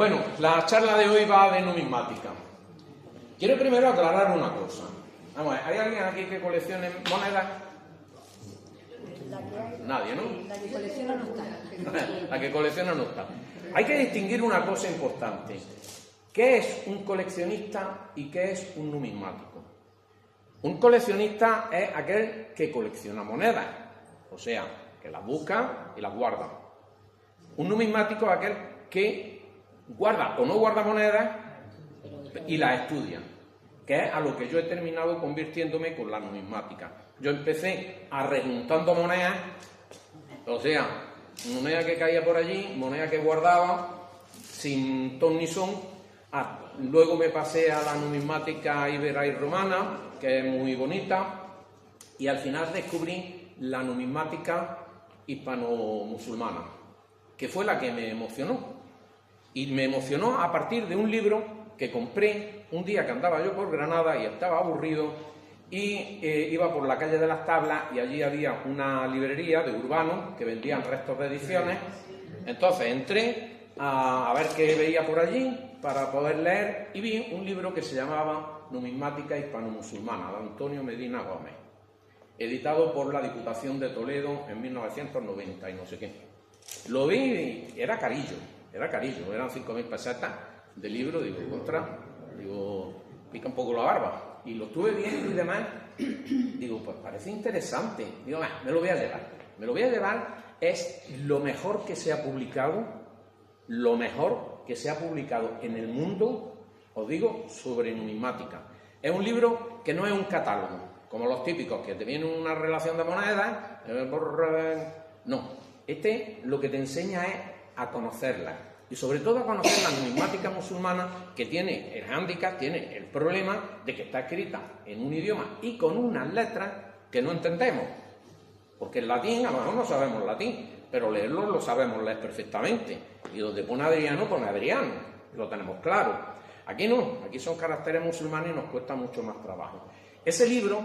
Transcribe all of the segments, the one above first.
Bueno, la charla de hoy va de numismática. Quiero primero aclarar una cosa. Vamos a ver, ¿hay alguien aquí que coleccione monedas? Nadie, ¿no? La que colecciona no está. La que colecciona no está. Hay que distinguir una cosa importante. ¿Qué es un coleccionista y qué es un numismático? Un coleccionista es aquel que colecciona monedas, o sea, que las busca y las guarda. Un numismático es aquel que guarda o no guarda monedas y las estudia, que es a lo que yo he terminado convirtiéndome con la numismática. Yo empecé arrejuntando monedas, o sea, moneda que caía por allí, moneda que guardaba, sin ton ni son. Luego me pasé a la numismática ibera y romana, que es muy bonita, y al final descubrí la numismática hispano-musulmana, que fue la que me emocionó. Y me emocionó a partir de un libro que compré un día que andaba yo por Granada y estaba aburrido, y iba por la calle de las Tablas y allí había una librería de urbanos que vendían restos de ediciones. Entonces entré a ver qué veía por allí para poder leer y vi un libro que se llamaba Numismática hispano-musulmana, de Antonio Medina Gómez, editado por la Diputación de Toledo en 1990 y no sé qué. Lo vi y era carillo, eran 5.000 pesetas de libro. Digo, pica un poco la barba. Y lo estuve viendo y demás, digo, pues parece interesante. Digo, me lo voy a llevar. Es lo mejor que se ha publicado, en el mundo, os digo, sobre numismática. Es un libro que no es un catálogo, como los típicos, que te viene una relación de monedas, no. Este lo que te enseña es a conocerla, y sobre todo a conocer la numismática musulmana, que tiene el hándicap, tiene el problema de que está escrita en un idioma y con unas letras que no entendemos, porque el latín, a lo mejor no sabemos latín, pero leerlo lo sabemos leer perfectamente, y donde pone Adriano, pone Adriano, lo tenemos claro. Aquí no, aquí son caracteres musulmanes y nos cuesta mucho más trabajo. Ese libro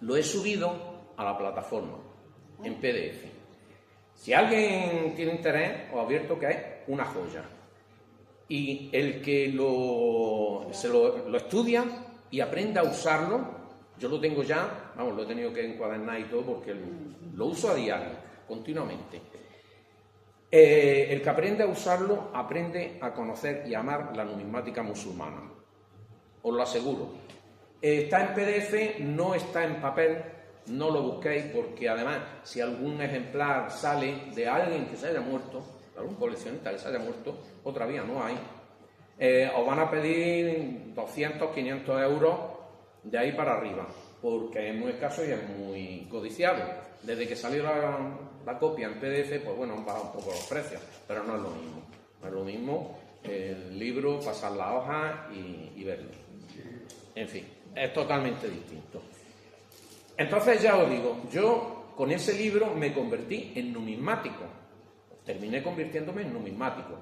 lo he subido a la plataforma, en PDF. Si alguien tiene interés, os advierto que es una joya. Y el que lo estudia y aprenda a usarlo, yo lo tengo ya, lo he tenido que encuadernar y todo porque lo uso a diario, continuamente. El que aprende a usarlo, aprende a conocer y amar la numismática musulmana. Os lo aseguro. Está en PDF, no está en papel. No lo busquéis porque además si algún ejemplar sale de alguien que se haya muerto, de algún coleccionista que se haya muerto, otra vía no hay, os van a pedir 200, 500 euros de ahí para arriba, porque es muy escaso y es muy codiciado. Desde que salió la copia en PDF, pues bueno, han bajado un poco los precios, pero no es lo mismo. No es lo mismo el libro, pasar la hoja y verlo. En fin, es totalmente distinto. Entonces ya os digo, yo con ese libro me convertí en numismático, terminé convirtiéndome en numismático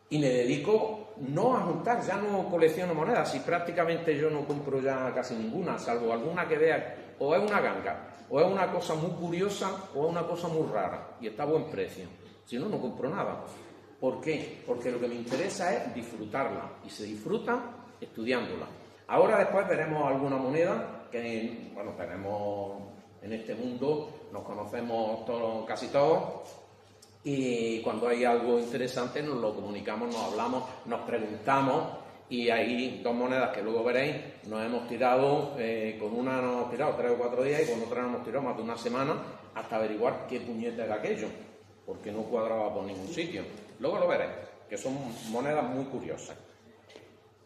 y me dedico no a juntar, ya no colecciono monedas, y prácticamente yo no compro ya casi ninguna, salvo alguna que vea, o es una ganga, o es una cosa muy curiosa, o es una cosa muy rara y está a buen precio. Si no, no compro nada. ¿Por qué? Porque lo que me interesa es disfrutarla, y se disfruta estudiándola. Ahora después veremos alguna moneda que, bueno, tenemos en este mundo, nos conocemos todos, casi todos, y cuando hay algo interesante nos lo comunicamos, nos hablamos, nos preguntamos, y hay dos monedas que luego veréis, nos hemos tirado, con una nos hemos tirado 3 o 4 días y con otra nos hemos tirado más de una semana hasta averiguar qué puñeta era aquello, porque no cuadraba por ningún sitio. Luego lo veréis, que son monedas muy curiosas.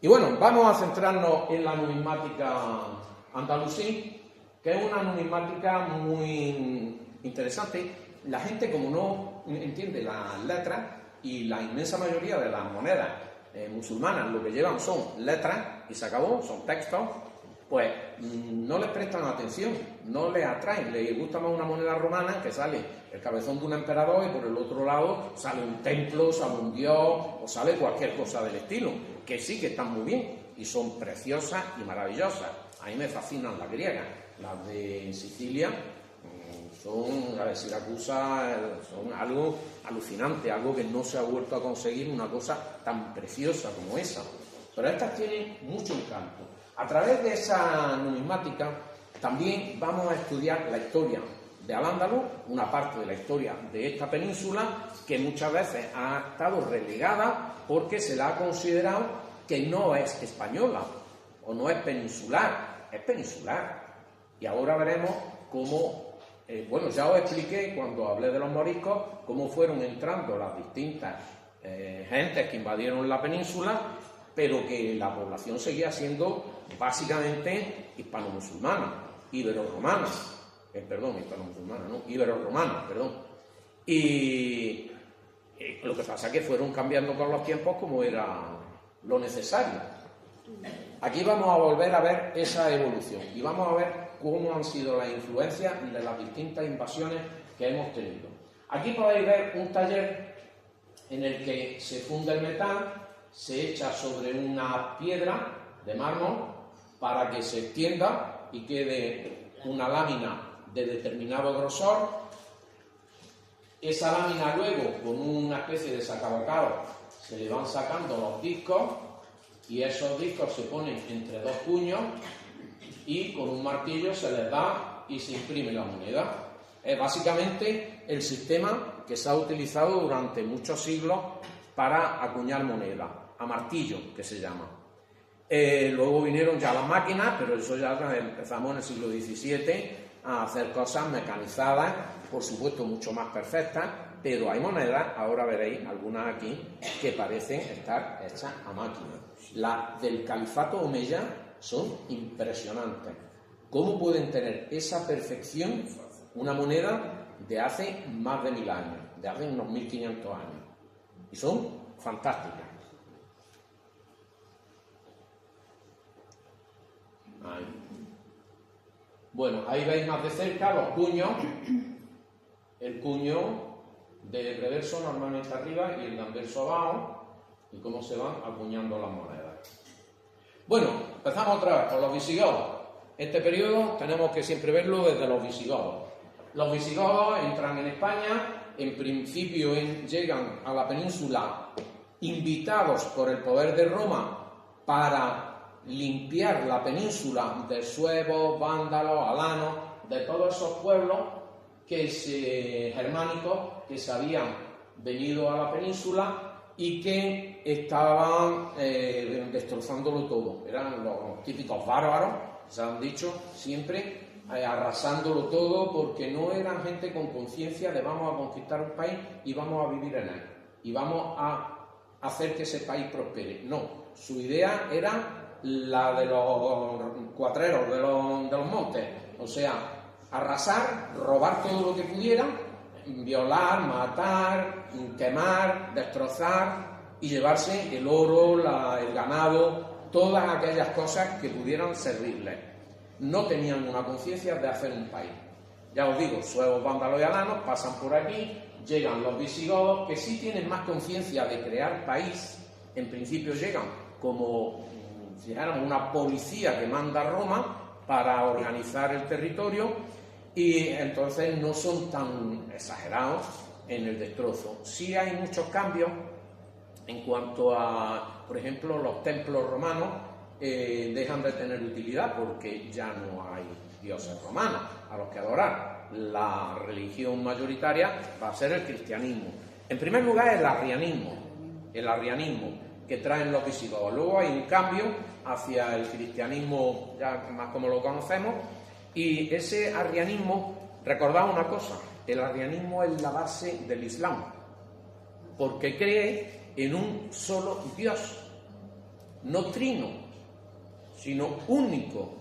Y bueno, vamos a centrarnos en la numismática andalusí, que es una numismática muy interesante. La gente, como no entiende las letras, y la inmensa mayoría de las monedas musulmanas lo que llevan son letras y se acabó, son textos, pues no les prestan atención, no les atraen, les gusta más una moneda romana que sale el cabezón de un emperador y por el otro lado sale un templo, sale un dios o sale cualquier cosa del estilo, que sí que están muy bien y son preciosas y maravillosas. A mí me fascinan las griegas, las de Sicilia son, la de Siracusa, son algo alucinante, algo que no se ha vuelto a conseguir, una cosa tan preciosa como esa. Pero estas tienen mucho encanto. A través de esa numismática también vamos a estudiar la historia de Al-Ándalus, una parte de la historia de esta península que muchas veces ha estado relegada porque se la ha considerado que no es española o no es peninsular, es peninsular. Y ahora veremos cómo, bueno, ya os expliqué cuando hablé de los moriscos, cómo fueron entrando las distintas gentes que invadieron la península, pero que la población seguía siendo básicamente hispano-musulmana, ibero-romana, hispano-musulmana, no, ibero-romana, perdón. Y lo que pasa es que fueron cambiando con los tiempos como era lo necesario. Aquí vamos a volver a ver esa evolución y vamos a ver cómo han sido las influencias de las distintas invasiones que hemos tenido. Aquí podéis ver un taller en el que se funde el metal, se echa sobre una piedra de mármol para que se extienda y quede una lámina de determinado grosor. Esa lámina luego, con una especie de sacabocado, se le van sacando los discos y esos discos se ponen entre dos puños y con un martillo se les da y se imprime la moneda. Es básicamente el sistema que se ha utilizado durante muchos siglos para acuñar moneda, a martillo, que se llama. Luego vinieron ya las máquinas, pero eso ya empezamos en el siglo XVII a hacer cosas mecanizadas, por supuesto mucho más perfectas, pero hay monedas, ahora veréis algunas aquí, que parecen estar hechas a máquina. Las del califato omeya son impresionantes. ¿Cómo pueden tener esa perfección una moneda de hace más de 1000 años, de hace unos 1500 años? Y son fantásticas. Ahí. Bueno, ahí veis más de cerca los cuños. El cuño de reverso normalmente arriba y el de anverso abajo, y cómo se van acuñando las monedas. Bueno, empezamos otra vez con los visigodos. Este periodo tenemos que siempre verlo desde los visigodos. Los visigodos entran en España, en principio llegan a la península invitados por el poder de Roma para limpiar la península de suevos, vándalos, alanos, de todos esos pueblos germánicos que se habían venido a la península y que estaban destrozándolo todo. Eran los típicos bárbaros, se han dicho siempre, arrasándolo todo, porque no eran gente con conciencia de vamos a conquistar un país y vamos a vivir en él y vamos a hacer que ese país prospere. No, su idea era la de los cuatreros de los montes, o sea, arrasar, robar todo lo que pudieran, violar, matar, quemar, destrozar y llevarse el oro, el ganado, todas aquellas cosas que pudieran servirles. No tenían una conciencia de hacer un país. Ya os digo, suevos, vándalos y alanos pasan por aquí, llegan los visigodos, que sí tienen más conciencia de crear país. En principio llegan como si dijéramos una policía que manda Roma para organizar el territorio, y entonces no son tan exagerados en el destrozo. Sí hay muchos cambios en cuanto a, por ejemplo, los templos romanos dejan de tener utilidad porque ya no hay dioses romanos a los que adorar. La religión mayoritaria va a ser el cristianismo. En primer lugar, el arrianismo que traen los visigodos. Luego hay un cambio hacia el cristianismo ya más como lo conocemos, y ese arrianismo, recordad una cosa, el arrianismo es la base del Islam, porque cree en un solo Dios, no trino, sino único,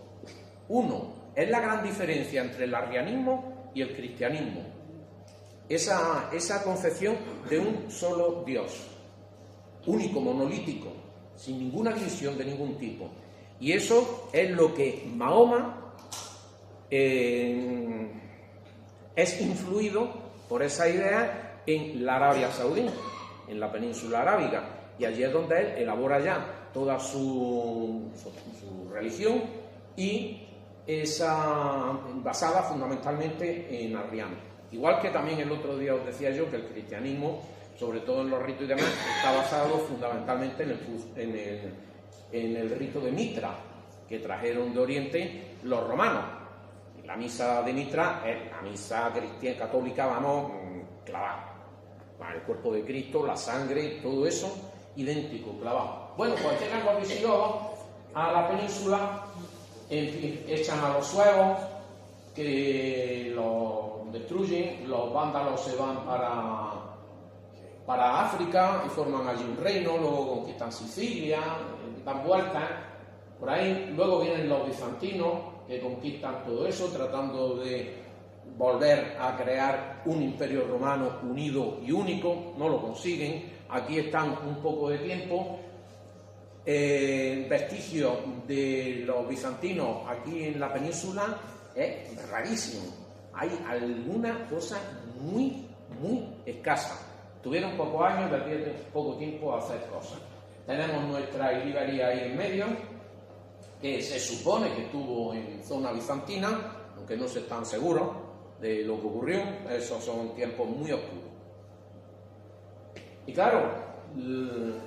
uno. Es la gran diferencia entre el arrianismo y el cristianismo, esa concepción de un solo Dios, único, monolítico, sin ninguna división de ningún tipo. Y eso es lo que Mahoma es influido por esa idea en la Arabia Saudí, en la península arábiga, y allí es donde él elabora ya toda su religión y basada fundamentalmente en Arriano. Igual que también el otro día os decía yo que el cristianismo, sobre todo en los ritos y demás, está basado fundamentalmente en el rito de Mitra, que trajeron de Oriente los romanos. La misa de Mitra es la misa cristiana católica, vamos, clavada. El cuerpo de Cristo, la sangre, todo eso, idéntico, clavado. Bueno, pues llegan los visigodos a la península, echan a los suevos, que los destruyen, los vándalos se van para África y forman allí un reino, luego conquistan Sicilia, dan vueltas por ahí, luego vienen los bizantinos que conquistan todo eso, tratando de volver a crear un imperio romano unido y único, no lo consiguen, aquí están un poco de tiempo, vestigios de los bizantinos aquí en la península es rarísimo, hay alguna cosa muy escasa, tuvieron pocos años, de aquí a poco tiempo a hacer cosas. Tenemos nuestra Iliberia ahí en medio, que se supone que estuvo en zona bizantina, aunque no se están seguros de lo que ocurrió, esos son tiempos muy oscuros. Y claro,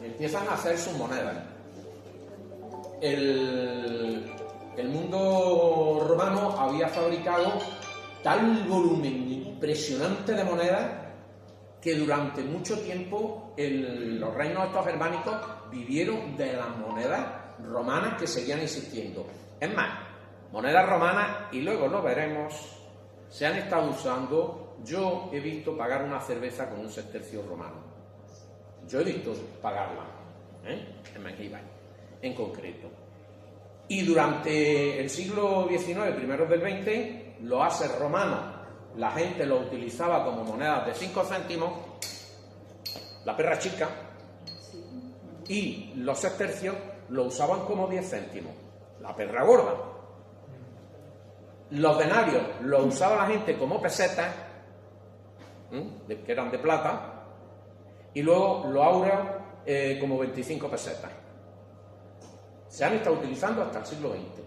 empiezan a hacer sus monedas. El mundo romano había fabricado tal volumen impresionante de monedas que durante mucho tiempo los reinos estos germánicos vivieron de las monedas romanas que seguían existiendo. Es más, monedas romanas, y luego lo veremos, se han estado usando. Yo he visto pagar una cerveza con un sestercio romano. Yo he visto pagarla, en Manquillo, en concreto. Y durante el siglo XIX, primeros del XX, los ases romanos, la gente lo utilizaba como monedas de 5 céntimos, la perra chica, y los sestercios lo usaban como 10 céntimos, la perra gorda. Los denarios los usaba la gente como pesetas, que eran de plata, y luego los áureos como 25 pesetas. Se han estado utilizando hasta el siglo XX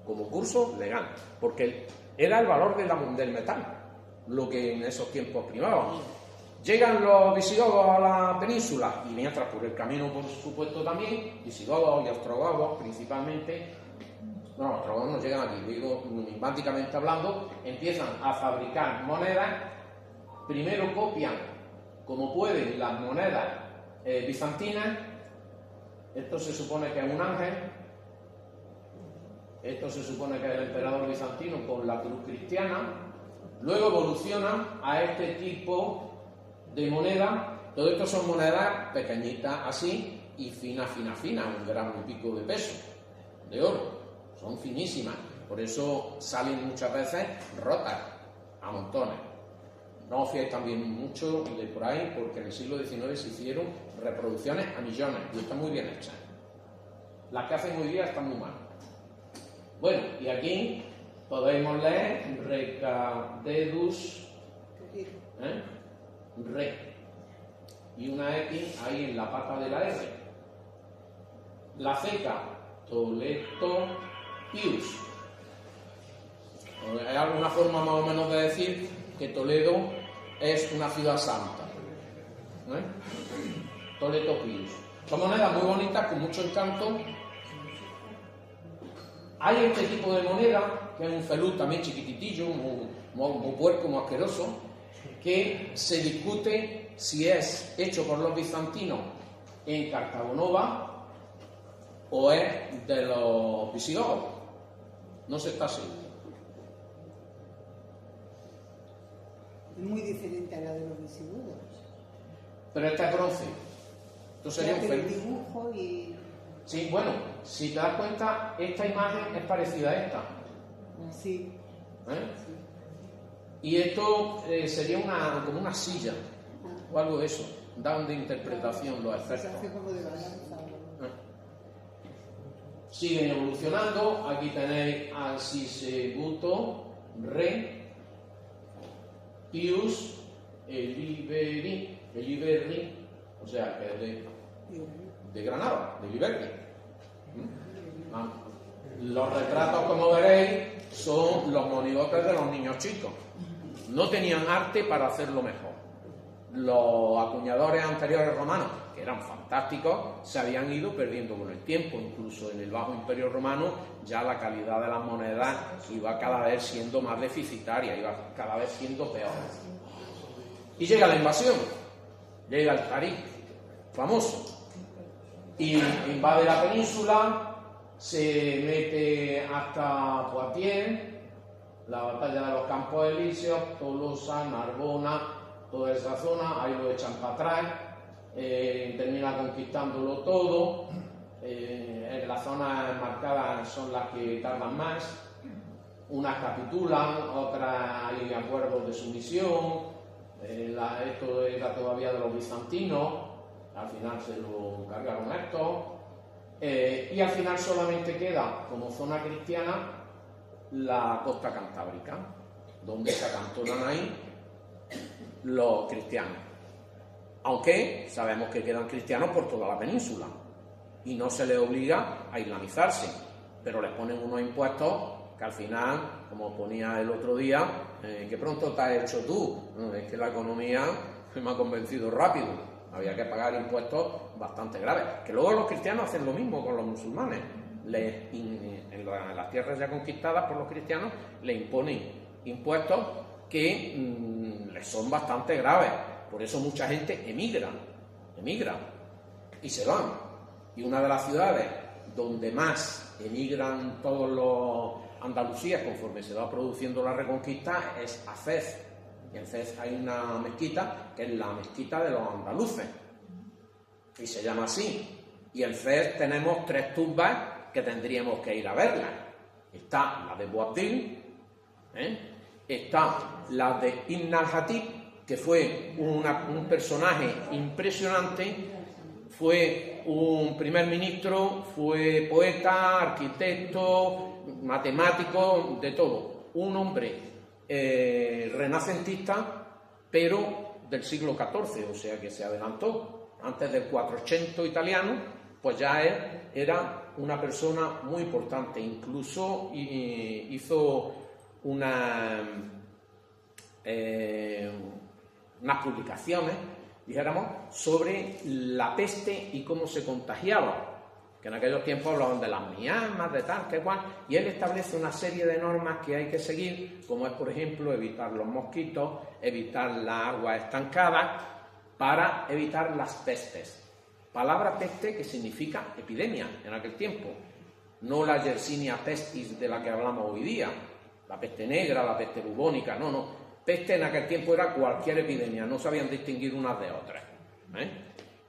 como curso legal, porque era el valor del metal lo que en esos tiempos primaba. Llegan los visigodos a la península, y mientras por el camino, por supuesto, también visigodos y ostrogodos principalmente. No, los ostrogodos no llegan aquí, digo, numismáticamente hablando, empiezan a fabricar monedas. Primero copian como pueden las monedas bizantinas. Esto se supone que es un ángel, esto se supone que es el emperador bizantino con la cruz cristiana. Luego evolucionan a este tipo de moneda. Todo esto son monedas pequeñitas así y finas, un gramo y pico de peso de oro. Son finísimas, por eso salen muchas veces rotas a montones. No os fiéis también mucho de por ahí, porque en el siglo XIX se hicieron reproducciones a millones y están muy bien hechas. Las que hacen hoy día están muy mal. Bueno, y aquí podemos leer Recadedus, Re, y una X ahí en la pata de la R. La Z, Toledo Pius. Hay alguna forma más o menos de decir que Toledo es una ciudad santa. Toledo Pius. Son monedas muy bonitas, con mucho encanto. Hay este tipo de moneda, que es un felú también chiquititillo, muy puerco, muy asqueroso, que se discute si es hecho por los bizantinos en Cartagonova o es de los visigodos. No se está seguro. Es muy diferente a la de los visigodos. Pero esta es bronce. Esto sería un felú. Dibujo y... Sí, bueno, si te das cuenta, esta imagen es parecida a esta. Sí. Sí. Y esto sería como una silla o algo de eso. Dan de interpretación los efectos. Se hace como de balanza. Siguen evolucionando. Aquí tenéis al Sisebuto, Re, Pius, Eliberri, o sea, que es de Granada, de Liberty. Los retratos, como veréis, son los monigotes de los niños chicos. No tenían arte para hacerlo mejor. Los acuñadores anteriores romanos, que eran fantásticos, se habían ido perdiendo con el tiempo. Incluso en el Bajo Imperio Romano ya la calidad de las monedas iba cada vez siendo más deficitaria, iba cada vez siendo peor. Y llega la invasión, llega el Tarik, famoso, y invade la península, se mete hasta Poitiers, la batalla de los Campos Elíseos, Tolosa, Narbona, toda esa zona, ahí lo echan para atrás, termina conquistándolo todo. Las zonas marcadas son las que tardan más, unas capitulan, otras hay acuerdos de sumisión. Esto era todavía de los bizantinos, al final se lo cargaron esto, y al final solamente queda como zona cristiana la costa cantábrica, donde se acantonan ahí los cristianos, aunque sabemos que quedan cristianos por toda la península y no se les obliga a islamizarse, pero les ponen unos impuestos que al final, como ponía el otro día, que pronto te has hecho tú. No, es que la economía me ha convencido rápido, había que pagar impuestos bastante graves, que luego los cristianos hacen lo mismo con los musulmanes. En las tierras ya conquistadas por los cristianos le imponen impuestos que les son bastante graves. Por eso mucha gente emigra y se van. Y una de las ciudades donde más emigran todos los Andalucía, conforme se va produciendo la reconquista, es a Fez. Y en Fez hay una mezquita que es la mezquita de los andaluces y se llama así. Y en Fez tenemos 3 tumbas que tendríamos que ir a verlas. Está la de Boabdil, está la de Ibn al-Hatib, que fue un personaje impresionante, fue un primer ministro, fue poeta, arquitecto, matemático, de todo. Un hombre renacentista, pero del siglo XIV, o sea que se adelantó. Antes del 400 italiano, pues ya él era una persona muy importante. Incluso hizo unas publicaciones, dijéramos, sobre la peste y cómo se contagiaba, que en aquellos tiempos hablaban de las miasmas, de tal, que cual, y él establece una serie de normas que hay que seguir, como es, por ejemplo, evitar los mosquitos, evitar las aguas estancadas, para evitar las pestes. Palabra peste que significa epidemia en aquel tiempo, no la Yersinia pestis de la que hablamos hoy día, la peste negra, la peste bubónica, no. Peste en aquel tiempo era cualquier epidemia, no sabían distinguir unas de otras.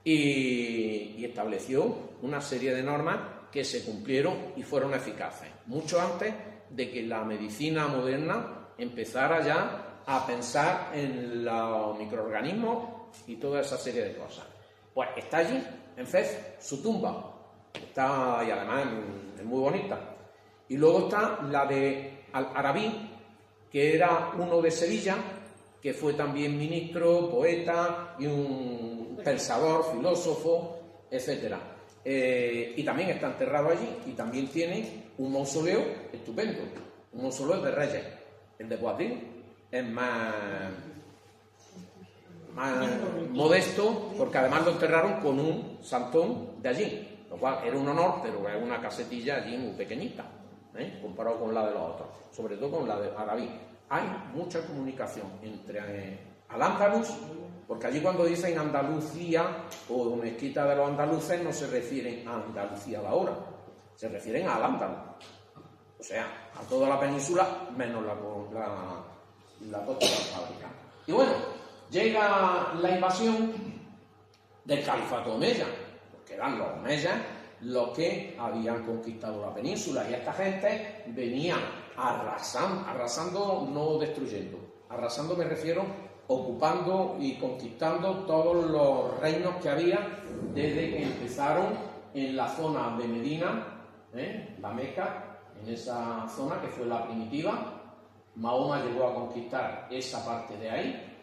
Y estableció una serie de normas que se cumplieron y fueron eficaces, mucho antes de que la medicina moderna empezara ya a pensar en los microorganismos y toda esa serie de cosas. Pues está allí, en Fez, su tumba, está, y además es muy bonita. Y luego está la de Al-Arabí, que era uno de Sevilla, que fue también ministro, poeta y un pensador, filósofo, etc. Y también está enterrado allí, y también tiene un mausoleo estupendo, un mausoleo de reyes. El de Poitiers es más modesto, porque además lo enterraron con un santón de allí, lo cual era un honor, pero es una casetilla allí muy pequeñita, comparado con la de los otros, sobre todo con la de Arabí. Hay mucha comunicación entre Al-Ándalus, porque allí cuando dicen Andalucía o mezquita de los andaluces no se refieren a Andalucía de ahora, se refieren a Al-Ándalus, o sea, a toda la península menos la costa cantábrica. Y bueno, llega la invasión del califato omeya, porque eran los omeyas los que habían conquistado la península, y esta gente venía arrasando, no destruyendo, arrasando me refiero, ocupando y conquistando todos los reinos que había desde que empezaron en la zona de Medina, la Meca, en esa zona que fue la primitiva. Mahoma llegó a conquistar esa parte de ahí,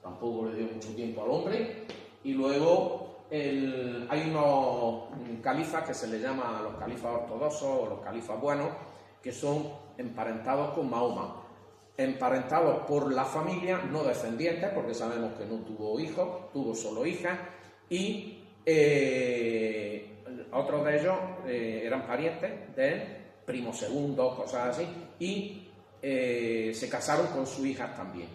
tampoco le dio mucho tiempo al hombre, y luego hay unos califas que se les llama los califas ortodoxos o los califas buenos, que son emparentados con Mahoma. Emparentados por la familia, no descendientes, porque sabemos que no tuvo hijos, tuvo solo hijas, y otros de ellos eran parientes de él, primos segundos, cosas así, y se casaron con sus hijas también.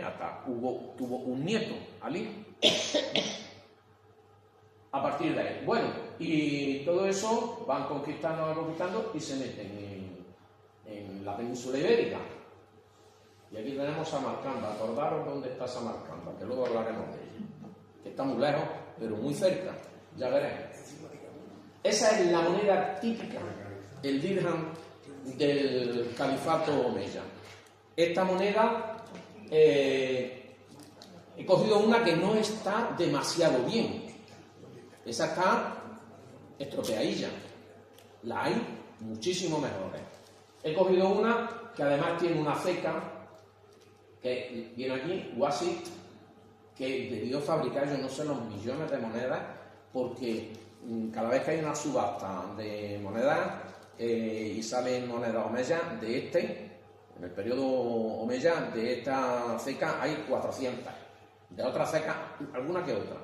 Hasta tuvo un nieto, Ali, a partir de ahí. Bueno, y todo eso van conquistando y se meten en la península ibérica. Y aquí tenemos Samarcanda. Acordaros dónde está Samarcanda, que luego hablaremos de ella. Que está muy lejos, pero muy cerca. Ya veréis. Esa es la moneda típica, el dirham del califato omeya. Esta moneda, he cogido una que no está demasiado bien. Esa está estropeadilla. La hay muchísimo mejores. He cogido una que además tiene una ceca, que viene aquí, Wasi, que debió fabricar, yo no sé, los millones de monedas, porque cada vez que hay una subasta de monedas y salen monedas omeya de en el periodo omeya, de esta ceca hay 400, de otra ceca alguna que otra,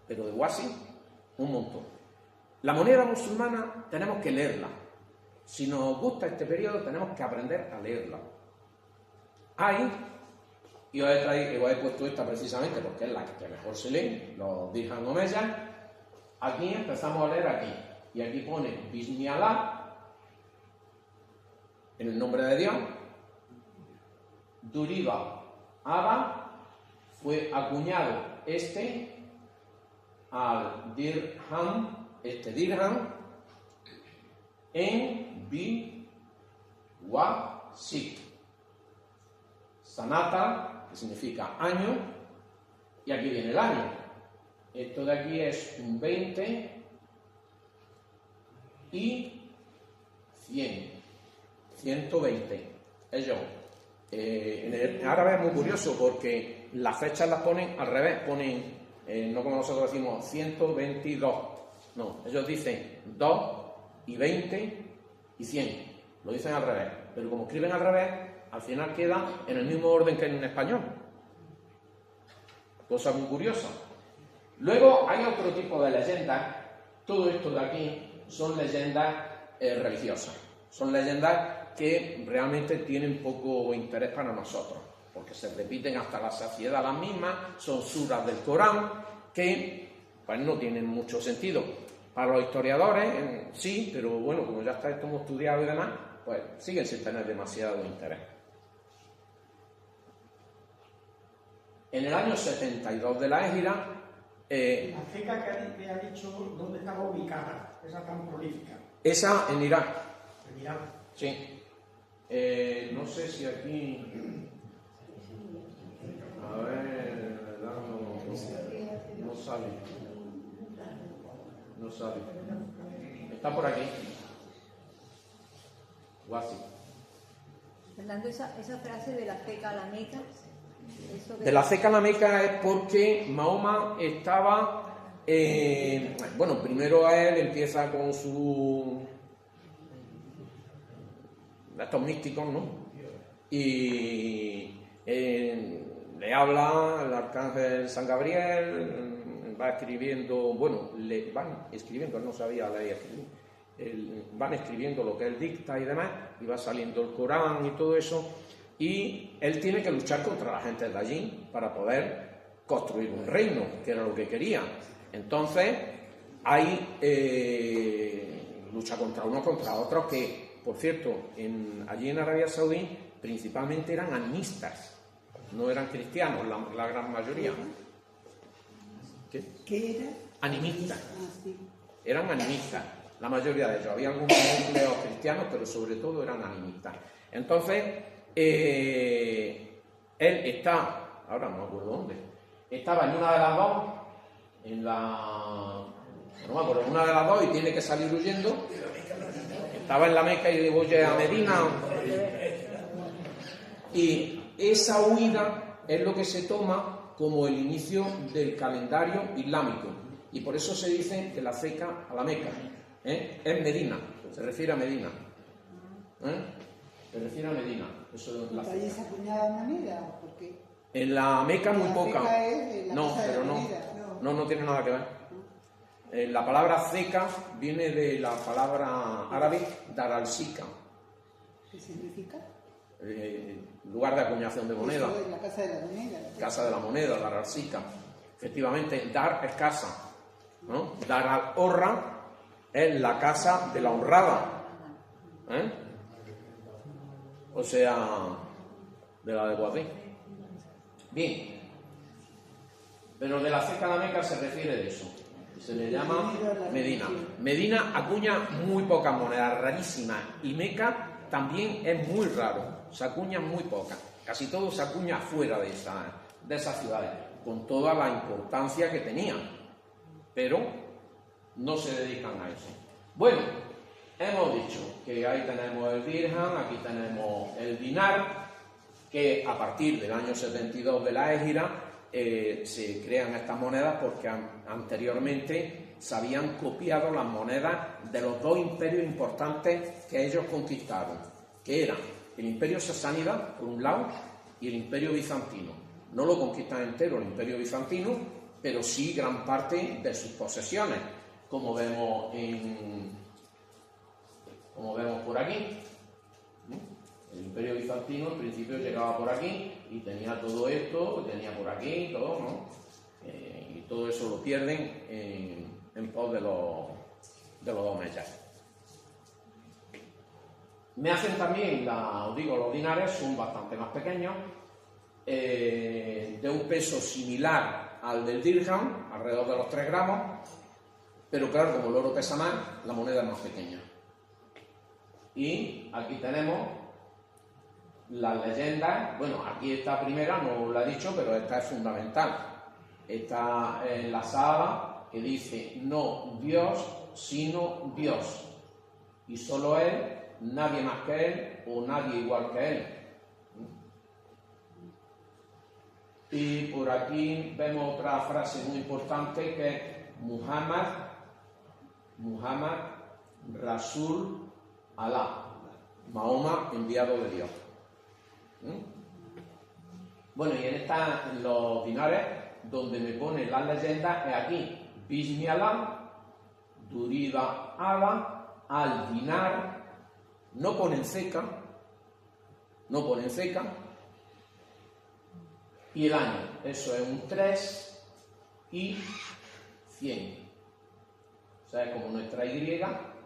pero de Wasi un montón. La moneda musulmana tenemos que leerla. Si nos gusta este periodo tenemos que aprender a leerla. Y os he puesto esta precisamente porque es la que mejor se lee, los dirham omeya. Aquí empezamos a leer aquí, y aquí pone Bismi Allah, en el nombre de Dios. Duriba Aba, fue acuñado al dirham, dirham, en Bi-Wa-Si. Sanata, que significa año, y aquí viene el año. Esto de aquí es un 20 y 100, 120. Ellos, en el árabe es muy curioso porque las fechas las ponen al revés, ponen, no como nosotros decimos 122, no, ellos dicen 2 y 20 y 100, lo dicen al revés, pero como escriben al revés, al final queda en el mismo orden que en español. Cosa muy curiosa. Luego hay otro tipo de leyendas. Todo esto de aquí son leyendas religiosas. Son leyendas que realmente tienen poco interés para nosotros, porque se repiten hasta la saciedad las mismas. Son suras del Corán que pues no tienen mucho sentido. Para los historiadores sí, pero bueno, como ya está esto muy estudiado y demás, pues siguen sin tener demasiado interés. En el año 72 de la Égira, la ceca que ha dicho, ¿dónde estaba ubicada? Esa tan prolífica. Esa en Irak. En Irak. Sí. No sé si aquí. A ver, no sale. No sale. Está por aquí. Guasi. Fernando, esa frase de la ceca a la Meca. De la ceca a la Meca es porque Mahoma estaba, bueno, primero él empieza con estos místicos, ¿no? Y le habla el arcángel San Gabriel, va escribiendo, bueno, le van escribiendo, él no sabía leer y escribir, van escribiendo lo que él dicta y demás, y va saliendo el Corán y todo eso. Y él tiene que luchar contra la gente de allí para poder construir un reino, que era lo que quería. Entonces, hay lucha contra unos contra otros que, por cierto, allí en Arabia Saudí principalmente eran animistas, no eran cristianos, la gran mayoría. ¿Qué era? Animistas. Sí. Eran animistas, la mayoría de ellos. Había algunos núcleos cristianos, pero sobre todo eran animistas. Entonces, él está, ahora no me acuerdo dónde, estaba en una de las dos, no me acuerdo, en una de las dos y tiene que salir huyendo. Estaba en la Meca y voy a Medina. Y esa huida es lo que se toma como el inicio del calendario islámico. Y por eso se dice de la Ceca a la Meca. Es Medina, se refiere a Medina. Se refiere a Medina. Eso es la ¿Allí Ceca. se acuñaba moneda? Porque En la Meca muy la poca. Ceca es la No, casa de pero la no. moneda. No tiene nada que ver. La palabra ceca viene de la palabra árabe dar al-sika, ¿Qué significa? lugar de acuñación de moneda, Eso es la casa de la moneda. casa de la moneda, dar al-sika. Efectivamente, dar es casa, ¿no? Dar al-horra es la casa de la honrada, o sea, de la de Guadí. Bien. Pero de la Ceca a la Meca se refiere de eso. Se le llama Medina. Medina acuña muy pocas monedas, rarísimas. Y Meca también es muy raro. Se acuñan muy pocas. Casi todo se acuña fuera de esas ciudades, con toda la importancia que tenían. Pero no se dedican a eso. Bueno, hemos dicho que ahí tenemos el dirham, aquí tenemos el dinar, que a partir del año 72 de la Égira se crean estas monedas porque anteriormente se habían copiado las monedas de los dos imperios importantes que ellos conquistaron, que eran el imperio sasánida, por un lado, y el imperio bizantino. No lo conquistan entero el imperio bizantino, pero sí gran parte de sus posesiones, como vemos por aquí. El imperio bizantino al principio llegaba por aquí y tenía todo esto, tenía por aquí, todo, ¿no? Y todo eso lo pierden en pos de los omeyas. Me hacen también, los dinares son bastante más pequeños, de un peso similar al del dirham, alrededor de los 3 gramos, pero claro, como el oro pesa más, la moneda es más pequeña. Y aquí tenemos las leyendas. Bueno, aquí esta primera no la he dicho, pero esta es fundamental. Está en la sala que dice: no Dios, sino Dios, y solo Él, nadie más que Él o nadie igual que Él. Y por aquí vemos otra frase muy importante que es Muhammad Rasul Allah, Mahoma, enviado de Dios. Bueno, y en los dinares, donde me pone las leyendas, es aquí: Bismi Allah, Durida Allah, al dinar, no ponen ceca, y el año, eso es un 3 y 100. O sea, es como nuestra Y,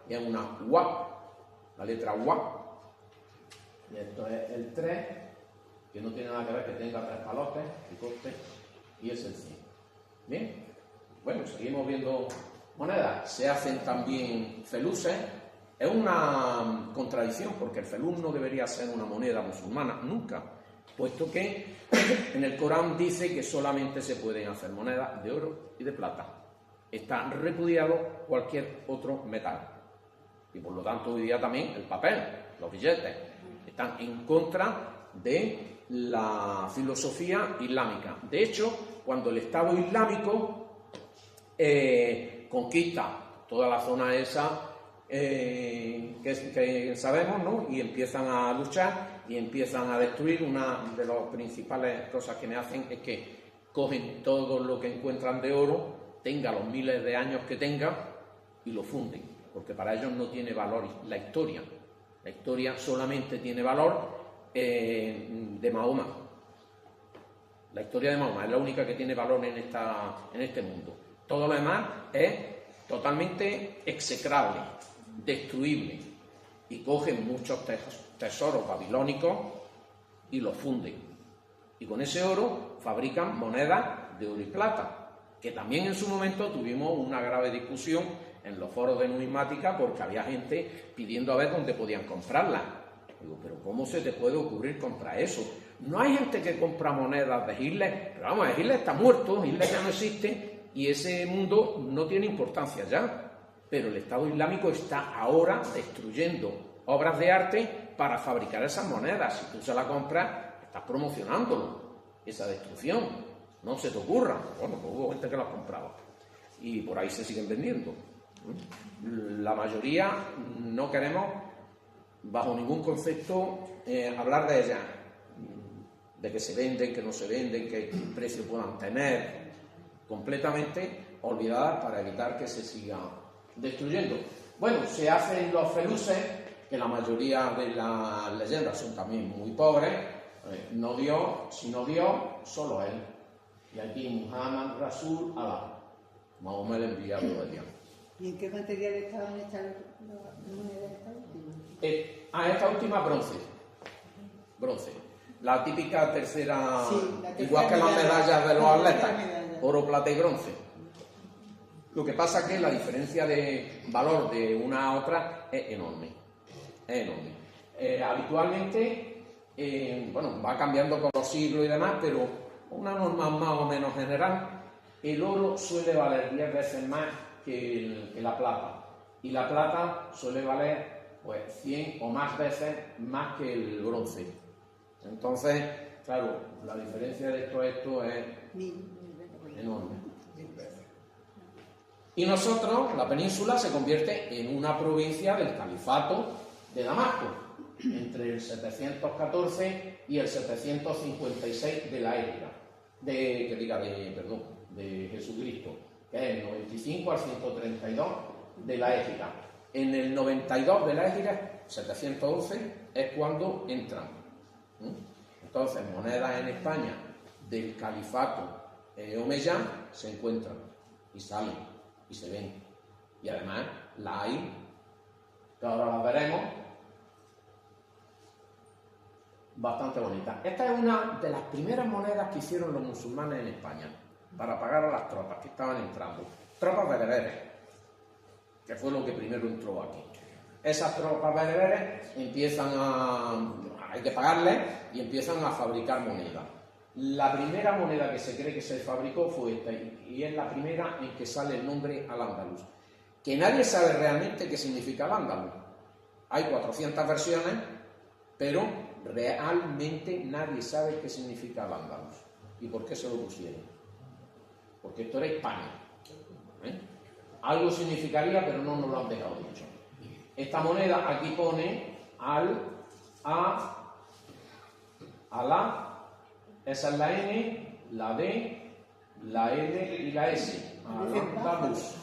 y es una UA, la letra UA. Y esto es el 3, que no tiene nada que ver que tenga 3 palotes, que coste, y es el 100. Bien, bueno, seguimos viendo monedas. Se hacen también feluces. Es una contradicción, porque el feluz no debería ser una moneda musulmana, nunca, puesto que en el Corán dice que solamente se pueden hacer monedas de oro y de plata. Está repudiado cualquier otro metal. Y por lo tanto hoy día también el papel, los billetes, están en contra de la filosofía islámica. De hecho, cuando el Estado Islámico conquista toda la zona esa que sabemos, ¿no? Y empiezan a luchar y empiezan a destruir, una de las principales cosas que me hacen es que cogen todo lo que encuentran de oro, tenga los miles de años que tenga, y lo funden, porque para ellos no tiene valor la historia. La historia solamente tiene valor de Mahoma. La historia de Mahoma es la única que tiene valor en este mundo. Todo lo demás es totalmente execrable, destruible, y cogen muchos tesoros babilónicos y los funden. Y con ese oro fabrican monedas de oro y plata, que también en su momento tuvimos una grave discusión en los foros de numismática, porque había gente pidiendo a ver dónde podían comprarlas. Digo, pero ¿cómo se te puede ocurrir comprar eso? No hay gente que compra monedas de Hitler, pero vamos, Hitler está muerto, Hitler ya no existe, y ese mundo no tiene importancia ya. Pero el Estado Islámico está ahora destruyendo obras de arte para fabricar esas monedas. Si tú se la compras, estás promocionándolo, esa destrucción. No se te ocurra. Bueno, pues hubo gente que las compraba. y por ahí se siguen vendiendo. La mayoría no queremos, bajo ningún concepto, hablar de ellas, de que se venden, que no se venden, qué precio puedan tener, completamente olvidadas para evitar que se siga destruyendo. Bueno, se hacen los feluces, que la mayoría de las leyendas son también muy pobres. No Dios, sino Dios, solo Él. Y aquí Muhammad Rasul Allah, Mahoma el enviado de Dios. ¿Y en qué material estaban hechas las monedas esta última? Esta última bronce. Bronce. La típica tercera, Sí, la tercera igual que las medalla. medallas de los La atletas, tercera medalla. oro, plata y bronce. Lo que pasa es que la diferencia de valor de una a otra es enorme. Es enorme. Habitualmente, bueno, va cambiando con los siglos y demás, pero una norma más o menos general, el oro suele valer 10 veces más que la plata. Y la plata suele valer pues 100 o más veces más que el bronce. Entonces, claro, la diferencia de esto a esto es enorme. Y nosotros, la península, se convierte en una provincia del califato de Damasco, entre el 714 y el 756 de la época, de Jesucristo, que es el 95 al 132 de la época. En el 92 de la época, 711, es cuando entran. Entonces, monedas en España del califato omeyán se encuentran y salen y se ven. Y además la hay, que ahora las veremos, bastante bonita. Esta es una de las primeras monedas que hicieron los musulmanes en España para pagar a las tropas que estaban entrando. Tropas bereberes, que fue lo que primero entró aquí. Esas tropas bereberes hay que pagarles y empiezan a fabricar monedas. La primera moneda que se cree que se fabricó fue esta, y es la primera en que sale el nombre al-Ándalus, que nadie sabe realmente qué significa al-Ándalus. Hay 400 versiones, pero realmente nadie sabe qué significa al-Ándalus y por qué se lo pusieron. Porque esto era Hispania. Algo significaría, pero no nos lo han dejado dicho. Esta moneda aquí pone Alá. Esa es la N, la D, la L y la S. Al-Ándalus.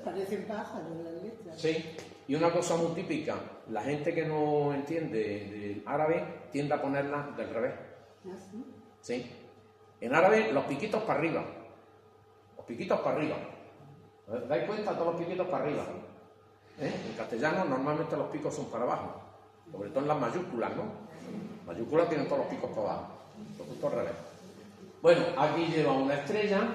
Parecen pájaros las letras. Sí, y una cosa muy típica, la gente que no entiende del árabe tiende a ponerla del revés. ¿Ah, sí? Sí. En árabe, los piquitos para arriba. Los piquitos para arriba. ¿Os dais cuenta? Todos los piquitos para arriba. En castellano, normalmente los picos son para abajo. Sobre todo en las mayúsculas, ¿no? Mayúsculas tienen todos los picos para abajo. Justo al revés. Bueno, aquí lleva una estrella.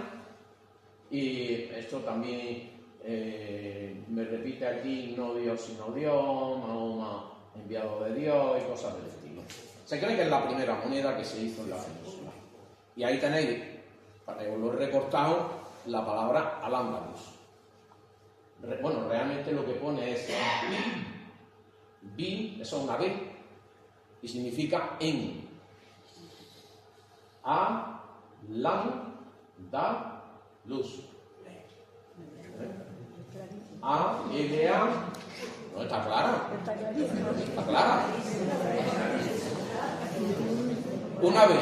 Y esto también me repite aquí: no Dios sino Dios, Mahoma enviado de Dios y cosas del estilo. Se cree que es la primera moneda que se hizo en la península. Y ahí tenéis, para que os lo he recortado, la palabra al-Ándalus. Bueno, realmente lo que pone es bi, eso es una B, y significa en. A-Lan-Da-Luz. A-L-A. No, está clara. Está clara. Una B.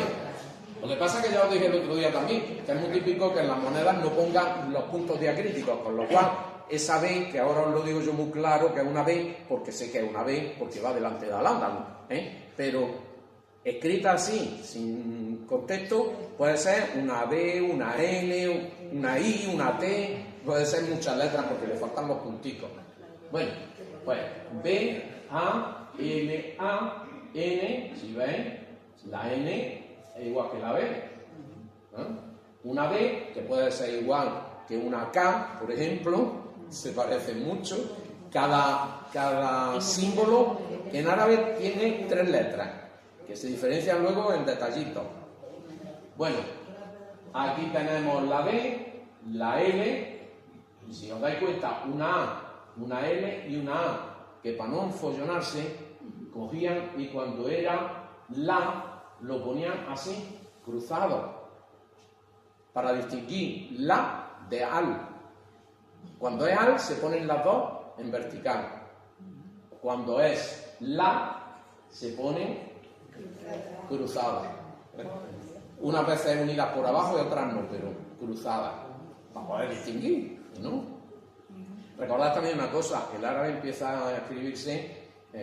Lo que pasa es que ya os dije el otro día también, que es muy típico que en las monedas no pongan los puntos diacríticos, con lo cual esa B, que ahora os lo digo yo muy claro, que es una B, porque sé que es una B, porque va delante de al-Ándalus, pero escrita así, sin contexto, puede ser una B, una L, una I, una T, puede ser muchas letras porque le faltan los punticos. Bueno, pues B, A, L, A, N, si veis, la N es igual que la B. Una B, que puede ser igual que una K, por ejemplo, se parecen mucho. Cada símbolo en árabe tiene 3 letras, que se diferencian luego en detallitos. Bueno, aquí tenemos la B, la L, y si os dais cuenta, una A, una L y una A, que para no enfollonarse, cogían y cuando era la, lo ponían así, cruzado, para distinguir la de al. Cuando es al, se ponen las dos en vertical. Cuando es la, se ponen cruzadas. Unas veces unidas por abajo y otras no, pero cruzadas. Para poder distinguir, ¿no? Recordad también una cosa, el árabe empieza a escribirse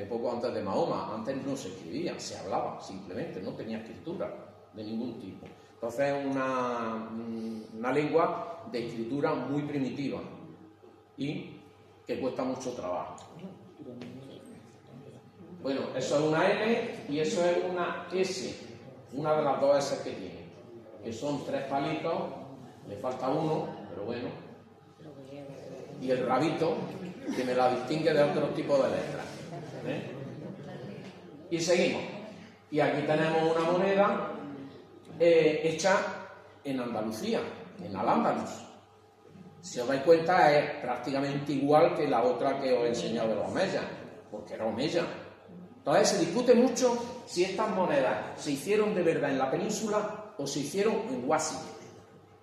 poco antes de Mahoma. Antes no se escribía, se hablaba simplemente, no tenía escritura de ningún tipo. Entonces es una lengua de escritura muy primitiva y que cuesta mucho trabajo. Bueno, eso es una N y eso es una S, una de las dos S que tiene, que son 3 palitos, le falta uno, pero bueno, y el rabito, que me la distingue de otro tipo de letras. Y seguimos. Y aquí tenemos una moneda hecha en Andalucía, en Al-Ándalus. Si os dais cuenta, es prácticamente igual que la otra que os he enseñado de los omeyas, porque era omeya. Entonces se discute mucho si estas monedas se hicieron de verdad en la península o se hicieron en Huasis.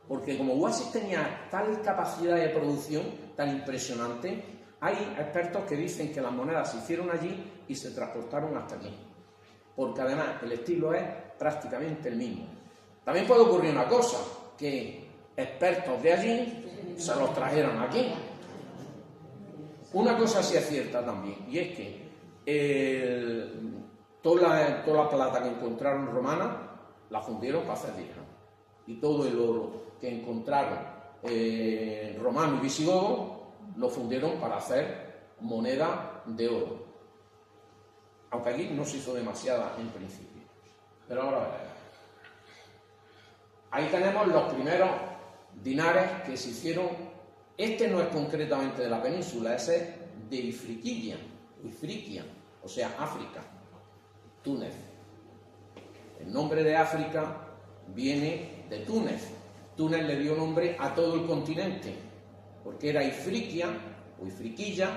Porque como Huasis tenía tal capacidad de producción, tan impresionante, hay expertos que dicen que las monedas se hicieron allí y se transportaron hasta aquí. Porque además el estilo es prácticamente el mismo. También puede ocurrir una cosa, que expertos de allí se los trajeron aquí. Una cosa sí es cierta también, y es que toda la plata que encontraron romana la fundieron para hacer dirham. Y todo el oro que encontraron romano y visigodo lo fundieron para hacer moneda de oro. Aunque aquí no se hizo demasiada en principio. Pero ahora veremos. Ahí tenemos los primeros dinares que se hicieron. Este no es concretamente de la península, ese es de Ifriqiya, o sea, África, Túnez. El nombre de África viene de Túnez. Túnez le dio nombre a todo el continente, porque era Ifriqiya o Ifriqiya,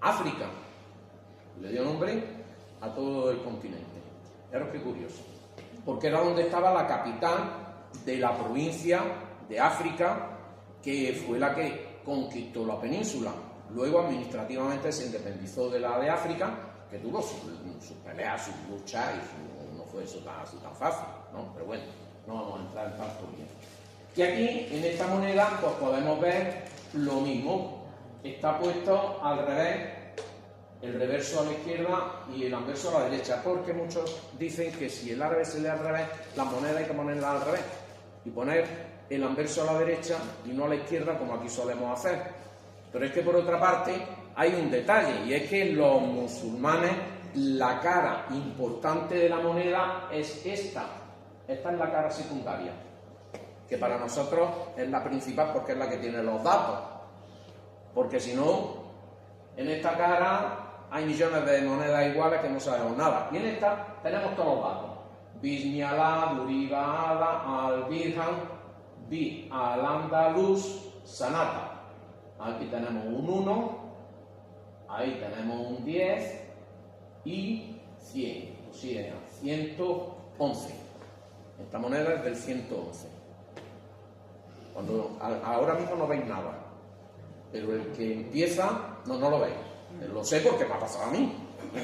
África. Le dio nombre a todo el continente. Pero qué curioso, porque era donde estaba la capital de la provincia de África, que fue la que conquistó la península. Luego administrativamente se independizó de la de África, que tuvo sus peleas, sus luchas, y no fue eso tan fácil, ¿no? Pero bueno, no vamos a entrar en tanto bien. Y aquí, en esta moneda, pues podemos ver lo mismo. Está puesto al revés, el reverso a la izquierda y el anverso a la derecha, porque muchos dicen que si el árabe se lee al revés, la moneda hay que ponerla al revés y poner el anverso a la derecha y no a la izquierda, como aquí solemos hacer. Pero es que por otra parte hay un detalle, y es que los musulmanes, la cara importante de la moneda es esta. Esta es la cara secundaria, que para nosotros es la principal porque es la que tiene los datos. Porque si no, en esta cara hay millones de monedas iguales que no sabemos nada. Y en esta tenemos todos los datos. Bismi Alá, Duriba Ala, Al-Birham, Bi Al-Andalus, Sanata. Aquí tenemos un 1, ahí tenemos un 10 y 100, o sea, 111. Esta moneda es del 111. Ahora mismo no veis nada, pero el que empieza, no lo veis. Lo sé porque me ha pasado a mí.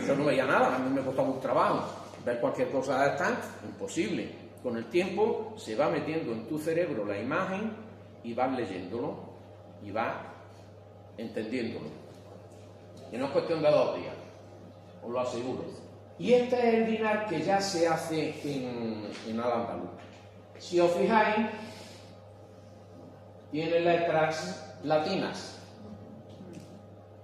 Yo no veía nada, a mí me costaba un trabajo. Ver cualquier cosa de esta, imposible. Con el tiempo se va metiendo en tu cerebro la imagen y vas leyéndolo y vas entendiéndolo. Y no es cuestión de 2 días, os lo aseguro. Y este es el dinar que ya se hace en Al-Ándalus. Si os fijáis, tiene letras latinas,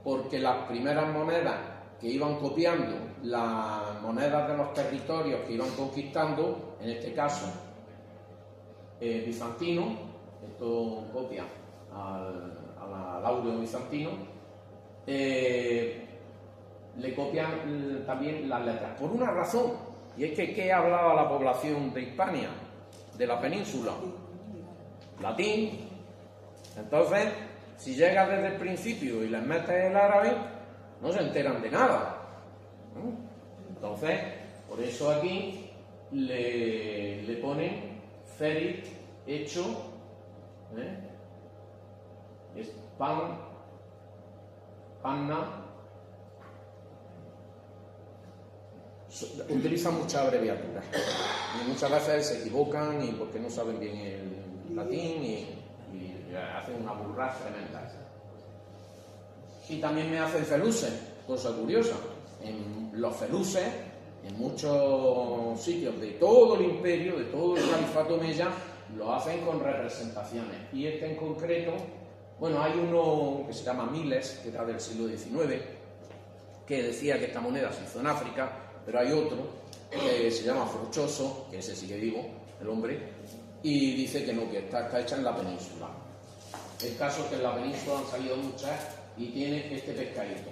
porque las primeras monedas que iban copiando las monedas de los territorios que iban conquistando, en este caso bizantino, esto copia al áureo bizantino, le copian también las letras, por una razón, y es que ¿qué hablaba la población de Hispania, de la península? Latín. Entonces, si llegas desde el principio y les metes el árabe, no se enteran de nada. Entonces, por eso aquí le ponen ferit hecho es Panna. Utilizan muchas abreviaturas y muchas veces se equivocan y porque no saben bien el latín y hacen una burrada tremenda. Y también me hacen feluces, cosa curiosa. En los feluces, en muchos sitios de todo el imperio, de todo el califato omeya, lo hacen con representaciones. Y este en concreto, bueno, hay uno que se llama Miles, que era del siglo XIX, que decía que esta moneda se hizo en África, pero hay otro que se llama Forchoso, que ese sí que vivo, el hombre, y dice que no, que está hecha en la península. El caso es que en la península han salido muchas y tiene este pescadito.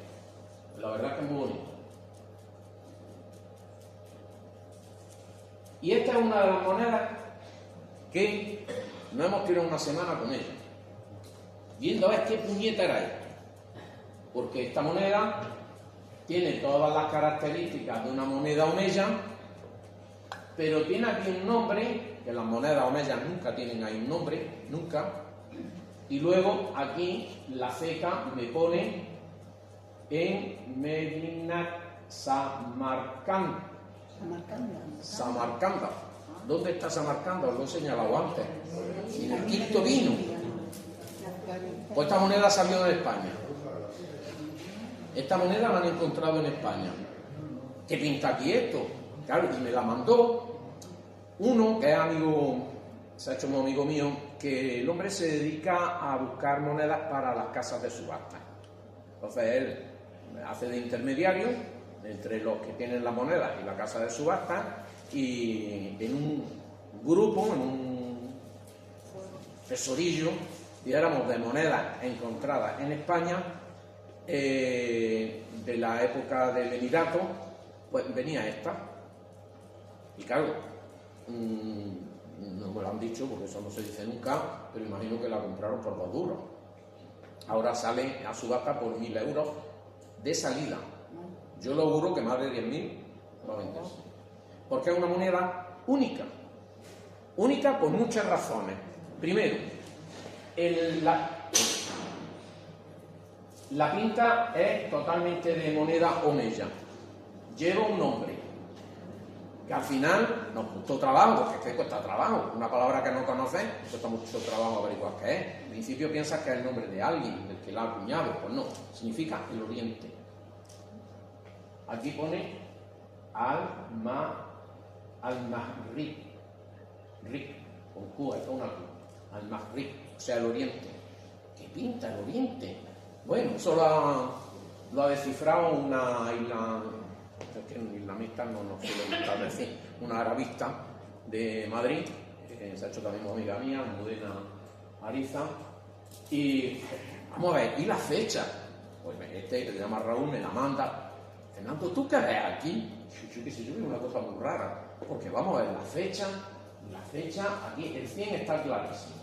La verdad es que es muy bonito. Y esta es una de las monedas que nos hemos tirado una semana con ella, viendo a ver qué puñeta era esto. Porque esta moneda tiene todas las características de una moneda omeya, pero tiene aquí un nombre, que las monedas omeyas nunca tienen ahí un nombre, nunca. Y luego aquí la ceca me pone en Medina Samarcanda. Samarcanda. ¿Dónde está Samarcanda? Os lo he señalado antes. En el quinto vino. Pues esta moneda salió de España. Esta moneda la han encontrado en España. ¿Qué pinta aquí esto? Claro, y me la mandó uno que es amigo, se ha hecho un amigo mío, que el hombre se dedica a buscar monedas para las casas de subasta. Entonces él hace de intermediario entre los que tienen las monedas y la casa de subasta, y en un grupo, en un tesorillo, digamos, de monedas encontradas en España de la época del Emirato, pues venía esta. Y claro, no me lo han dicho porque eso no se dice nunca, pero imagino que la compraron por 2 duros. Ahora sale a subasta por 1.000 euros de salida. Yo lo juro que más de 10.000 lo venden. Porque es una moneda única. Única por muchas razones. Primero, la pinta es totalmente de moneda omeya. Lleva un nombre que al final nos costó trabajo, porque es que cuesta trabajo. Una palabra que no conoces, cuesta mucho trabajo averiguar qué es. En principio piensas que es el nombre de alguien, del que la ha acuñado. Pues no, significa el oriente. Aquí pone Al-Maghrib, con Q, esto es una Q, Al-Maghrib, o sea, el oriente. ¿Qué pinta el oriente? Bueno, eso lo ha descifrado una isla, es que en islamista no nos suele gustar decir, una arabista de Madrid, que se ha hecho también amiga mía, Mudena Ariza, y vamos a ver, ¿y la fecha? Pues este que se llama Raúl me la manda. Fernando, ¿tú qué ves aquí? Yo qué sé, yo veo una cosa muy rara, porque vamos a ver la fecha, aquí el 100 está clarísimo.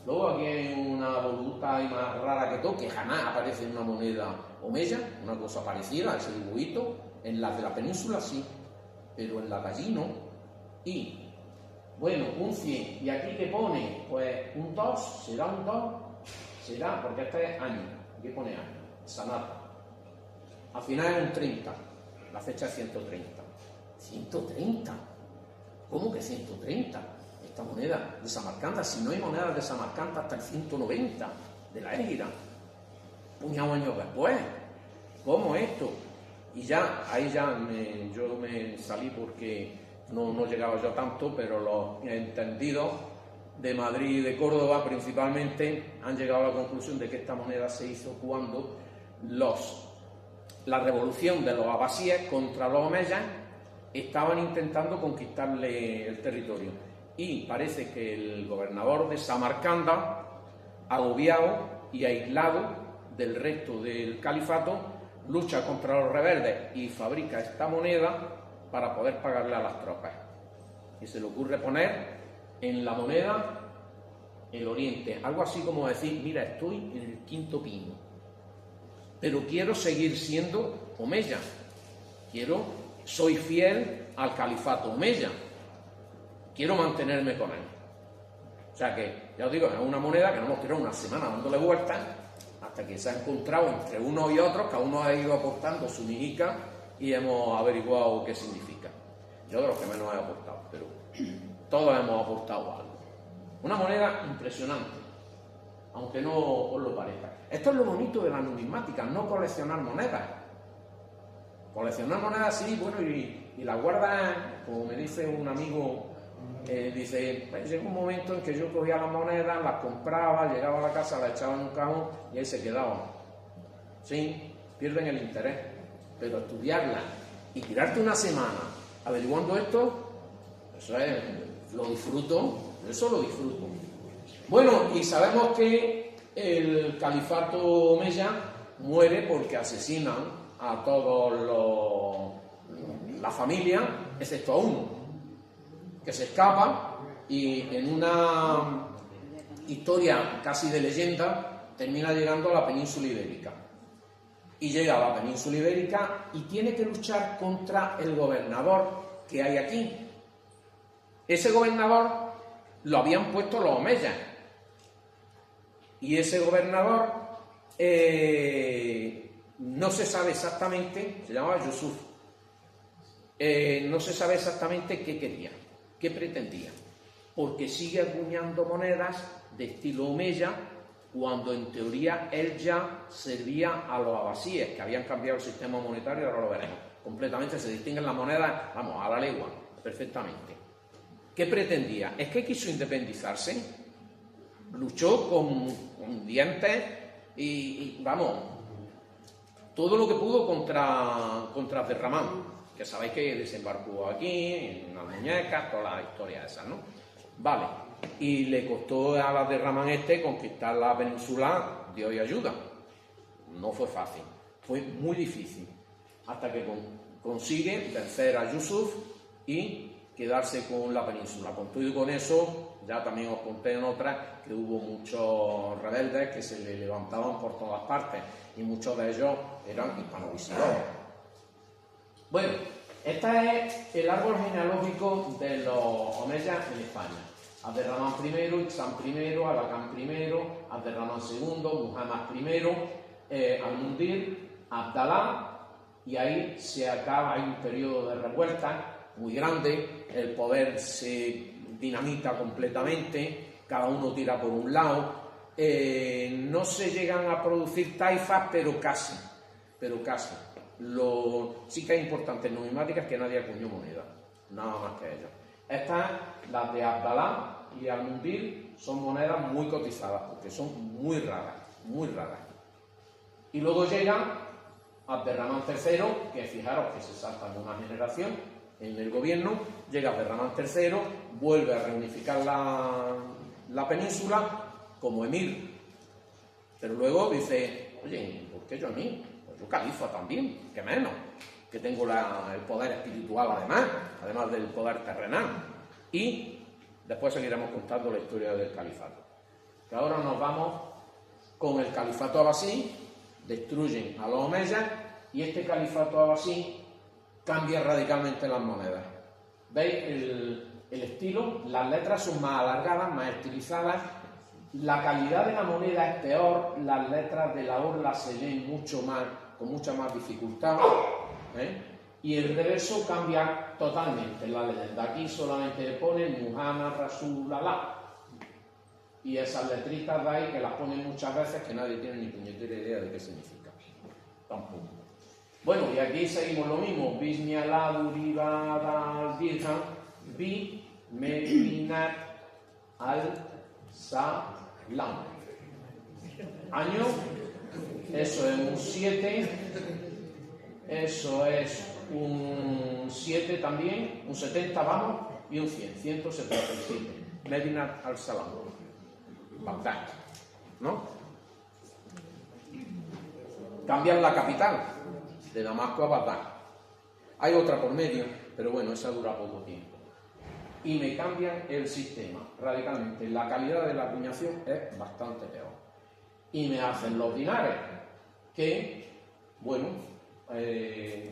Luego aquí hay una voluta y más rara que todo, que jamás aparece en una moneda omeya, una cosa parecida a ese dibujito, en las de la península sí, pero en la de allí no. Y, bueno, un 100, y aquí que pone, pues un 2, ¿será un 2? Será, porque este es año, aquí pone año, sanata. Al final es un 30, la fecha es 130. ¿130? ¿Cómo que 130? Esta moneda de Samarcanda, si no hay monedas de Samarcanda hasta el 190 de la Égira, puñado años después. ¿Cómo esto? Y ya, ahí ya yo me salí porque no llegaba yo tanto, pero los entendidos de Madrid y de Córdoba principalmente han llegado a la conclusión de que esta moneda se hizo cuando la revolución de los abasíes contra los omeyas estaban intentando conquistarle el territorio. Y parece que el gobernador de Samarcanda, agobiado y aislado del resto del califato, lucha contra los rebeldes y fabrica esta moneda para poder pagarle a las tropas. Y se le ocurre poner en la moneda el oriente, algo así como decir, mira, estoy en el quinto pino, pero quiero seguir siendo omeya, soy fiel al califato omeya, quiero mantenerme con él. O sea que, ya os digo, es una moneda que no hemos tirado una semana dándole vueltas hasta que se ha encontrado entre unos y otros, cada uno ha ido aportando su mijica y hemos averiguado qué significa. Yo de los que menos he aportado, pero todos hemos aportado algo. Una moneda impresionante, aunque no os lo parezca. Esto es lo bonito de la numismática, no coleccionar monedas. Coleccionar monedas sí, bueno, y la guardas, como me dice un amigo, dice, pues llegó un momento en que yo cogía las monedas, las compraba, llegaba a la casa, las echaba en un cajón y ahí se quedaban. Sí, pierden el interés, pero estudiarlas y tirarte una semana averiguando esto, eso es, lo disfruto, eso lo disfruto. Bueno, y sabemos que el califato omeya muere porque asesinan a todos la familia, excepto a uno, que se escapa y en una historia casi de leyenda termina llegando a la península ibérica. Y llega a la península ibérica y tiene que luchar contra el gobernador que hay aquí. Ese gobernador lo habían puesto los omeyas. Y ese gobernador no se sabe exactamente, se llamaba Yusuf, no se sabe exactamente qué quería, qué pretendía, porque sigue acuñando monedas de estilo omeya, cuando en teoría él ya servía a los abasíes, que habían cambiado el sistema monetario, ahora lo veremos. Completamente se distinguen las monedas, vamos, a la legua, perfectamente. ¿Qué pretendía? Es que quiso independizarse, luchó con dientes y vamos, todo lo que pudo contra Abderramán, que sabéis que desembarcó aquí, en las muñecas, todas las historias esas, ¿no? Vale, y le costó a Abderramán conquistar la península, Dios y ayuda. No fue fácil, fue muy difícil, hasta que consigue vencer a Yusuf y quedarse con la península. Con todo y con eso, ya también os conté en otras que hubo muchos rebeldes que se le levantaban por todas partes y muchos de ellos eran hispanovisigodos. Bueno, este es el árbol genealógico de los omeyas en España. Abderramán I, Ixam I, Alakán I, Abderramán II, Muhammad I, Al-Mundir, Abdalá, y ahí se acaba, hay un periodo de revuelta muy grande, el poder se dinamita completamente, cada uno tira por un lado, no se llegan a producir taifas, pero casi. Sí que es importante en numismática es que nadie acuñó moneda, nada más que ellos. Estas, las de Abdalá y Al-Mundir, son monedas muy cotizadas, porque son muy raras. Y luego llega Abderramán III, que fijaros que se salta en una generación en el gobierno, llega Abderramán III, vuelve a reunificar la península como emir. Pero luego dice, oye, ¿por qué yo a mí? Pues yo califa también, que menos, que tengo el poder espiritual además del poder terrenal. Y después seguiremos contando la historia del califato. Que ahora nos vamos con el califato abasí, destruyen a los omeyas y este califato abasí cambia radicalmente las monedas. ¿Veis el estilo? Las letras son más alargadas, más estilizadas. La calidad de la moneda es peor, las letras de la orla se leen con mucha más dificultad. Y el reverso cambia totalmente la leyenda. Aquí solamente le ponen Muhammad Rasulallah. Y esas letritas de ahí que las ponen muchas veces que nadie tiene ni puñetera idea de qué significa. Tampoco. Bueno, y aquí seguimos lo mismo. Bismi Alá, Duribada, Al-Dirham, Bi, Medinat, Al-Salam. Año, eso es un 7, eso es un 7 también, un 70 vamos, y un 100, 177. Medinat Al-Salam. Bagdad, ¿no? Cambian la capital de Damasco a Bagdad. Hay otra por medio, pero bueno, esa dura poco tiempo. Y me cambian el sistema radicalmente. La calidad de la acuñación es bastante peor. Y me hacen los dinares, que, bueno,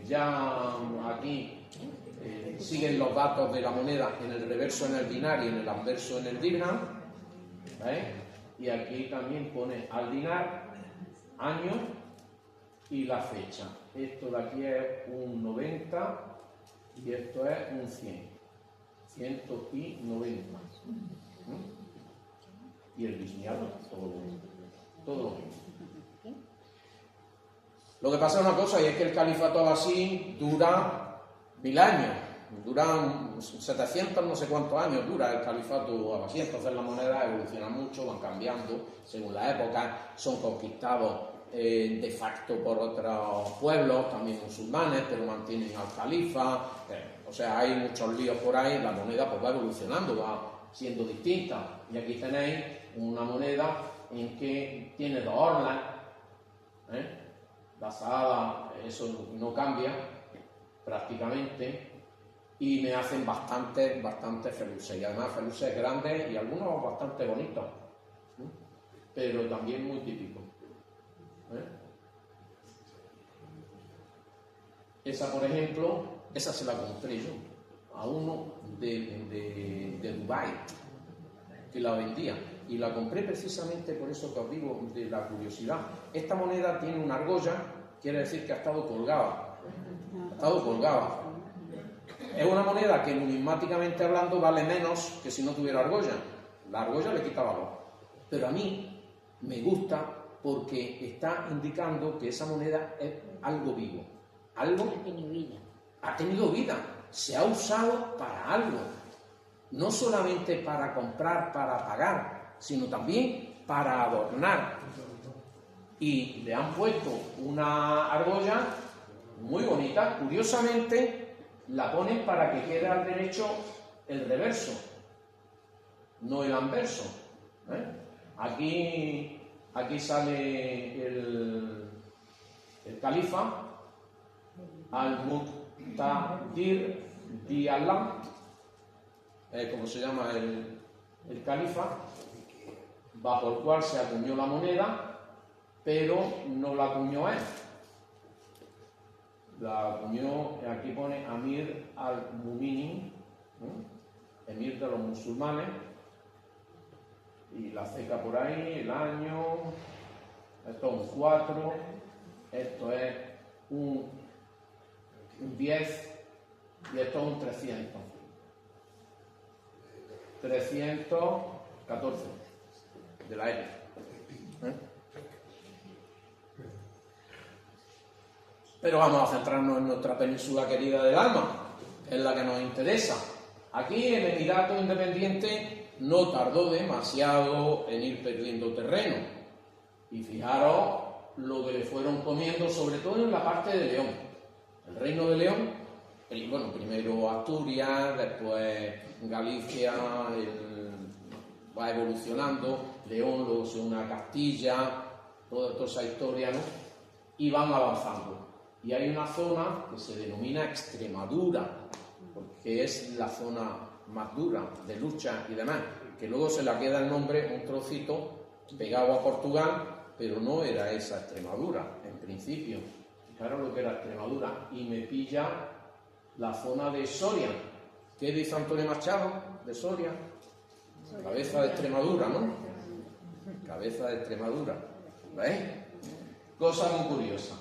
ya aquí siguen los datos de la moneda en el reverso en el dinar y en el anverso en el dirham. ¿Veis? Y aquí también pone al dinar, año y la fecha. Esto de aquí es un 90 y esto es un 100. 190. Y el bisnieto, todo lo mismo. Lo que pasa es una cosa, y es que el califato abasí dura 1000 años. Duran 700 no sé cuántos años dura el califato abasí. Entonces las monedas evolucionan mucho, van cambiando según la época, son conquistados de facto por otros pueblos, también musulmanes, pero mantienen al califa. O sea, hay muchos líos por ahí, la moneda pues va evolucionando, va siendo distinta. Y aquí tenéis una moneda en que tiene 2 orlas, basada, eso no cambia prácticamente. Y me hacen bastante feluces, y además feluces grandes y algunos bastante bonitos, pero también muy típicos. Esa, por ejemplo, esa se la compré yo a uno de Dubái, que la vendía, y la compré precisamente por eso que os digo de la curiosidad. Esta moneda tiene una argolla, quiere decir que ha estado colgada. Es una moneda que numismáticamente hablando vale menos que si no tuviera argolla. La argolla le quita valor. Pero a mí me gusta porque está indicando que esa moneda es algo vivo. Algo ha tenido vida. Se ha usado para algo. No solamente para comprar, para pagar, sino también para adornar. Y le han puesto una argolla muy bonita. Curiosamente, la ponen para que quede al derecho el reverso, no el anverso. Aquí sale el califa, al-Muqtadir di Allah, como se llama el califa, bajo el cual se acuñó la moneda, pero no la acuñó él. La acuñó, aquí pone Amir al-Muminin, emir de los musulmanes, y la ceca por ahí, el año, esto es un 4, esto es un 10 y esto es un 300. 314 de la era. Pero vamos a centrarnos en nuestra península querida del alma, que es la que nos interesa. Aquí el Emirato Independiente no tardó demasiado en ir perdiendo terreno. Y fijaros lo que le fueron comiendo, sobre todo en la parte de León. El Reino de León, bueno, primero Asturias, después Galicia, va evolucionando, León, luego se une a Castilla, toda esa historia, ¿no? Y van avanzando. Y hay una zona que se denomina Extremadura, porque es la zona más dura de lucha y demás, que luego se le queda el nombre, un trocito pegado a Portugal, pero no era esa Extremadura, en principio. Fijaros lo que era Extremadura, y me pilla la zona de Soria. ¿Qué dice Antonio Machado de Soria? Cabeza de Extremadura, ¿no? Cabeza de Extremadura. ¿Veis? Cosa muy curiosa.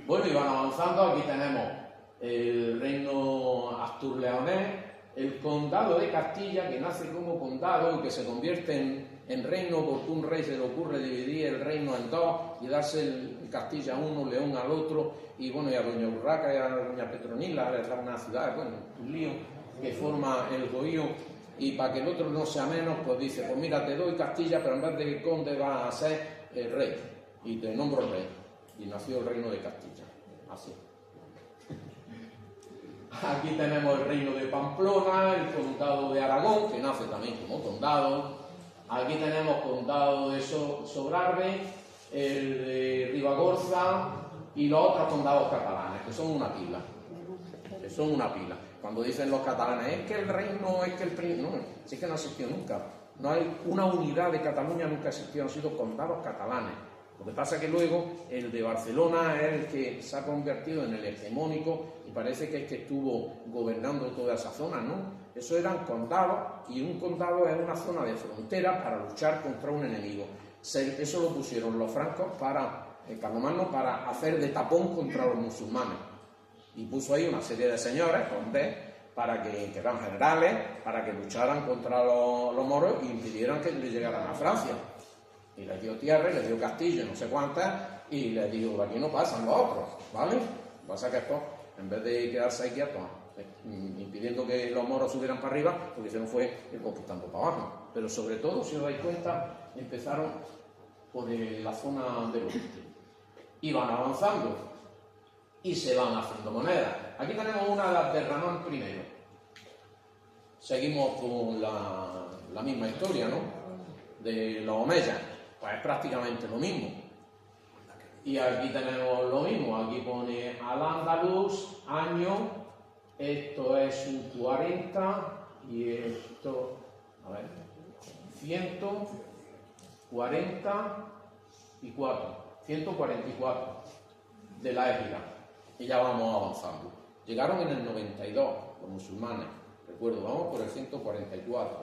Bueno, y van avanzando. Aquí tenemos el reino astur-leonés, el condado de Castilla, que nace como condado y que se convierte en reino porque un rey se le ocurre dividir el reino en dos y darse el Castilla a uno, León al otro, y bueno, y a doña Urraca y a doña Petronila les da una ciudad, bueno, un lío que forma el Goío, y para que el otro no sea menos, pues dice, pues mira, te doy Castilla, pero en vez de conde vas a ser el rey, y te nombro rey. Y nació el reino de Castilla, así. Aquí tenemos el reino de Pamplona, el condado de Aragón, que nace también como condado. Aquí tenemos condado de Sobrarbe, el de Ribagorza y los otros condados catalanes, que son una pila. Cuando dicen los catalanes, es que el reino, es que el príncipe... No, si es que no existió nunca. No hay una unidad de Cataluña, nunca existió, han sido condados catalanes. Lo que pasa es que luego el de Barcelona es el que se ha convertido en el hegemónico y parece que es que estuvo gobernando toda esa zona, ¿no? Eso eran condados, y un condado es una zona de frontera para luchar contra un enemigo. Eso lo pusieron los francos Carlomagno para hacer de tapón contra los musulmanes. Y puso ahí una serie de señores, condes, para que eran generales, para que lucharan contra los moros y impidieran que le llegaran a Francia. Y les dio tierra, y les dio castillo, no sé cuántas, y les dijo, aquí no pasan los otros, ¿vale? Lo que pasa es que esto, en vez de quedarse ahí quietos, impidiendo que los moros subieran para arriba, lo que hicieron fue ir conquistando para abajo. Pero sobre todo, si os dais cuenta, empezaron por la zona del oeste. Iban avanzando y se van haciendo monedas. Aquí tenemos una de Ramán I. Seguimos con la misma historia, ¿no? De los omeyas. Pues es prácticamente lo mismo. Y aquí tenemos lo mismo. Aquí pone Al-Ándalus, año. Esto es un 40 y esto, a ver, 144 de la Égira. Y ya vamos avanzando. Llegaron en el 92 los musulmanes, recuerdo, vamos por el 144.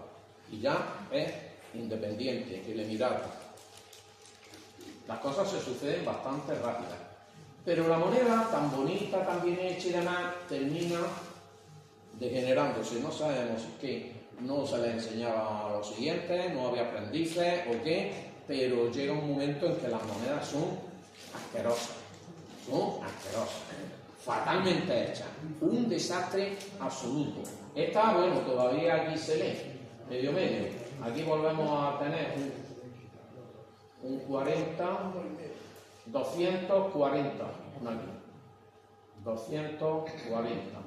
Y ya es independiente el Emirato. Las cosas se suceden bastante rápidas. Pero la moneda, tan bonita, tan bien hecha y demás, termina degenerándose. No sabemos si es que no se les enseñaba a los siguientes, no había aprendices o qué, pero llega un momento en que las monedas son asquerosas, fatalmente hechas, un desastre absoluto. Esta, bueno, todavía aquí se lee, medio. Aquí volvemos a tener un 40, 240, aquí, 240.